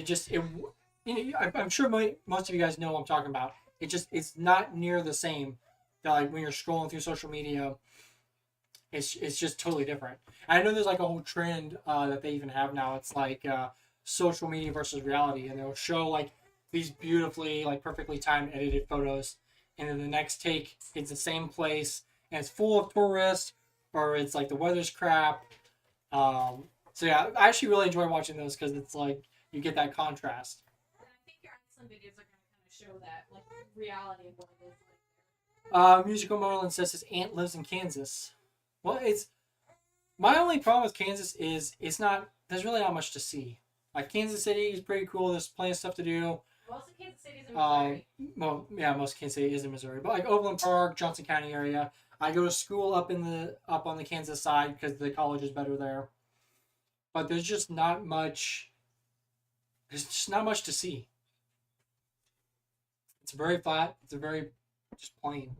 I'm sure most of you guys know what I'm talking about. It's not near the same that like when you're scrolling through social media. It's just totally different. And I know there's like a whole trend that they even have now. It's like social media versus reality, and they'll show like these beautifully, like perfectly timed edited photos, and then the next take it's the same place and it's full of tourists, or it's like the weather's crap. So yeah, I actually really enjoy watching those because it's like you get that contrast. And I think your Iceland videos are going to kind of show that, like, reality of what it is like. Musical Merlin says his aunt lives in Kansas. Well, it's my only problem with Kansas is there's really not much to see. Like Kansas City is pretty cool. There's plenty of stuff to do. Most of Kansas City is in Missouri. Well, yeah, most of Kansas City is in Missouri, but like Overland Park, Johnson County area. I go to school up on the Kansas side because the college is better there. But there's just not much. There's just not much to see. It's very flat. It's a very just plain.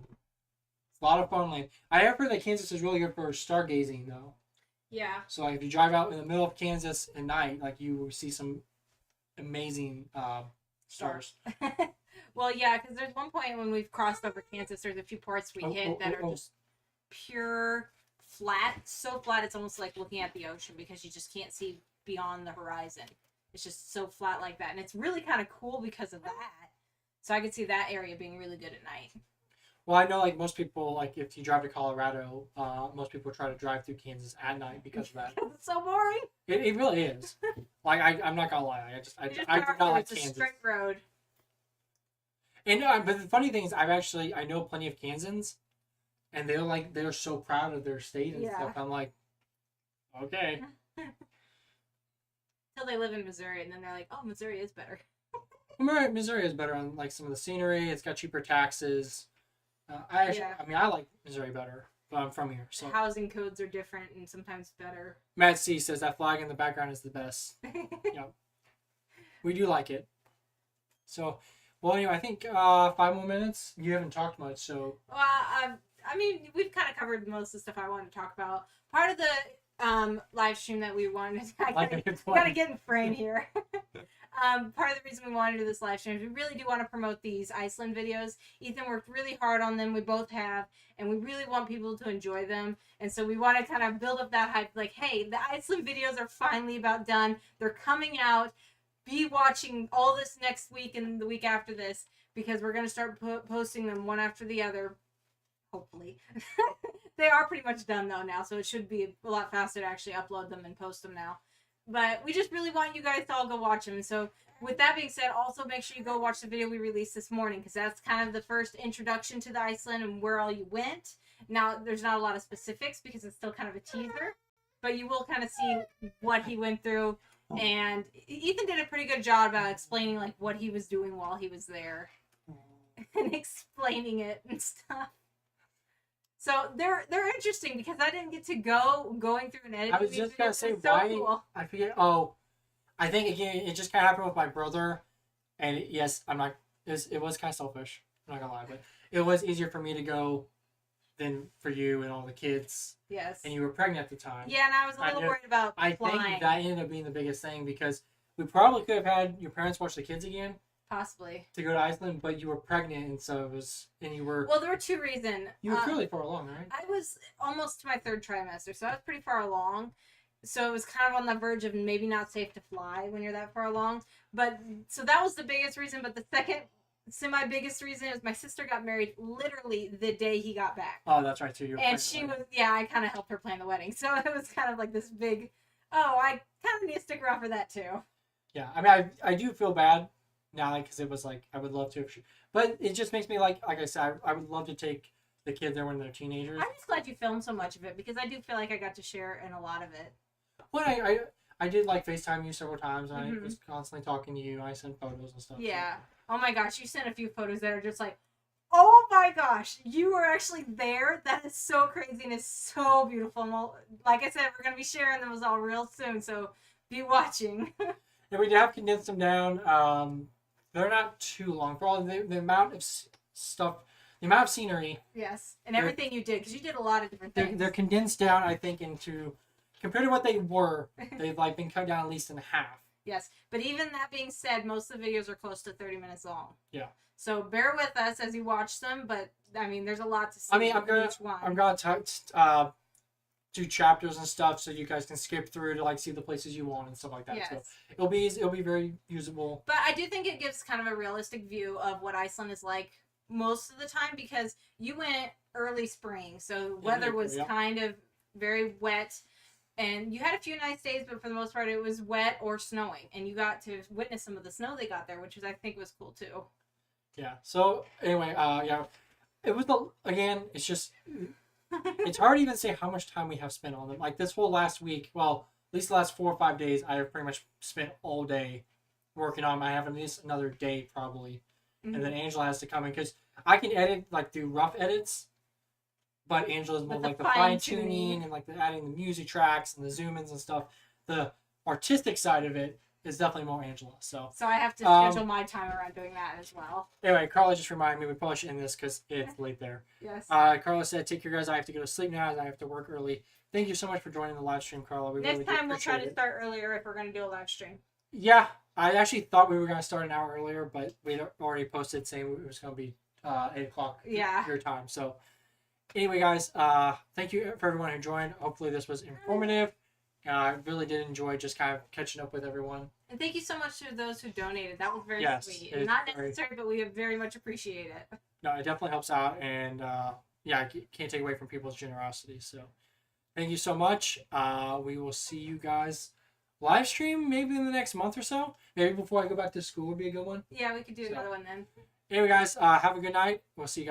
It's a lot of farmland. I have heard that Kansas is really good for stargazing though. Yeah. So like if you drive out in the middle of Kansas at night, like you will see some amazing stars. Well, yeah, because there's one point when we've crossed over Kansas, there's a few parts we hit that are just pure flat, so flat it's almost like looking at the ocean because you just can't see beyond the horizon. It's just so flat like that, and it's really kind of cool because of that. So I could see that area being really good at night. Well, I know like most people, like if you drive to Colorado, most people try to drive through Kansas at night because of that. It's so boring. It really is. Like I'm not gonna lie, I do not like Kansas. It's a straight road. And but the funny thing is, I know plenty of Kansans, and they're so proud of their state and stuff. I'm like, okay. Until they live in Missouri, and then they're like, oh, Missouri is better. Missouri is better on like some of the scenery. It's got cheaper taxes. I like Missouri better, but I'm from here. So housing codes are different and sometimes better. Matt C says that flag in the background is the best. Yeah, we do like it. So, well, anyway, I think 5 more minutes. You haven't talked much, so. Well, I mean, we've kind of covered most of the stuff I wanted to talk about. Part of the live stream that we wanted, I gotta get in frame here. Part of the reason we wanted to do this live stream is we really do want to promote these Iceland videos. Ethan worked really hard on them. We both have, and we really want people to enjoy them. And so we want to kind of build up that hype, like, hey, the Iceland videos are finally about done. They're coming out. Be watching all this next week and the week after this because we're going to start posting them one after the other. Hopefully. They are pretty much done though now, so it should be a lot faster to actually upload them and post them now. But we just really want you guys to all go watch them. So with that being said, also make sure you go watch the video we released this morning because that's kind of the first introduction to the Iceland and where all you went. Now, there's not a lot of specifics because it's still kind of a teaser, but you will kind of see what he went through. And Ethan did a pretty good job about explaining like what he was doing while he was there and explaining it and stuff. So they're interesting because I didn't get to going through and editing. I was just gonna say why cool. I forget. Oh, I think again it just kind of happened with my brother, and yes, I'm not. It was kind of selfish. I'm not gonna lie, but it was easier for me to go than for you and all the kids. Yes. And you were pregnant at the time. Yeah, and I was a little worried about flying. I think that ended up being the biggest thing because we probably could have had your parents watch the kids again. Possibly. To go to Iceland, but you were pregnant, and so it was, and you were. Well, there were two reasons. You were fairly far along, right? I was almost to my 3rd trimester, so I was pretty far along. So it was kind of on the verge of maybe not safe to fly when you're that far along. But so that was the biggest reason. But the second semi-biggest reason is my sister got married literally the day he got back. Oh, that's right, too. And she was, I kind of helped her plan the wedding. So it was kind of like this big, I kind of need to stick around for that too. Yeah, I mean, I do feel bad now because it was like I would love to, but it just makes me like I said, I would love to take the kids there when they're teenagers. I'm just glad you filmed so much of it because I do feel like I got to share in a lot of it. Well, I did like FaceTime you several times. And I was constantly talking to you. I sent photos and stuff. Yeah. So. Oh my gosh, you sent a few photos that are just like, oh my gosh, you were actually there. That is so crazy and it's so beautiful. And like I said, we're gonna be sharing those all real soon, so be watching. Yeah, we have condensed them down. They're not too long for all the amount of stuff, the amount of scenery. Yes, and everything you did, because you did a lot of different things. They're condensed down, I think, into, compared to what they were, they've like been cut down at least in half. Yes, but even that being said, most of the videos are close to 30 minutes long. Yeah. So bear with us as you watch them, but I mean, there's a lot to see. I mean, I'm gonna do chapters and stuff so you guys can skip through to like see the places you want and stuff like that. Yes. So it'll be very usable. But I do think it gives kind of a realistic view of what Iceland is like most of the time because you went early spring, so weather was kind of very wet, and you had a few nice days, but for the most part it was wet or snowing, and you got to witness some of the snow they got there, which I think was cool too. Yeah. So anyway, it was again. It's just. It's hard to even say how much time we have spent on them. Like this whole last week, well, at least the last 4 or 5 days, I have pretty much spent all day working on them. I have at least another day probably. Mm-hmm. And then Angela has to come in because I can edit, like do rough edits, but Angela's more like the fine tuning and like the adding the music tracks and the zoom ins and stuff. The artistic side of it, it's definitely more Angela. So I have to schedule my time around doing that as well. Anyway, Carla just reminded me we probably should end this because it's late there. Yes. Carla said, "Take care, guys. I have to go to sleep now, as I have to work early." Thank you so much for joining the live stream, Carla. Next time we'll try to start earlier if we're going to do a live stream. Yeah, I actually thought we were going to start an hour earlier, but we already posted saying it was going to be 8 o'clock your time. So anyway, guys, thank you for everyone who joined. Hopefully this was informative. I really did enjoy just kind of catching up with everyone. And thank you so much to those who donated. That was very sweet. Not necessary, but we very much appreciate it. No, it definitely helps out, and I can't take away from people's generosity. So thank you so much. We will see you guys live stream maybe in the next month or so. Maybe before I go back to school would be a good one. Yeah, we could do another one then. Anyway, guys, have a good night. We'll see you guys.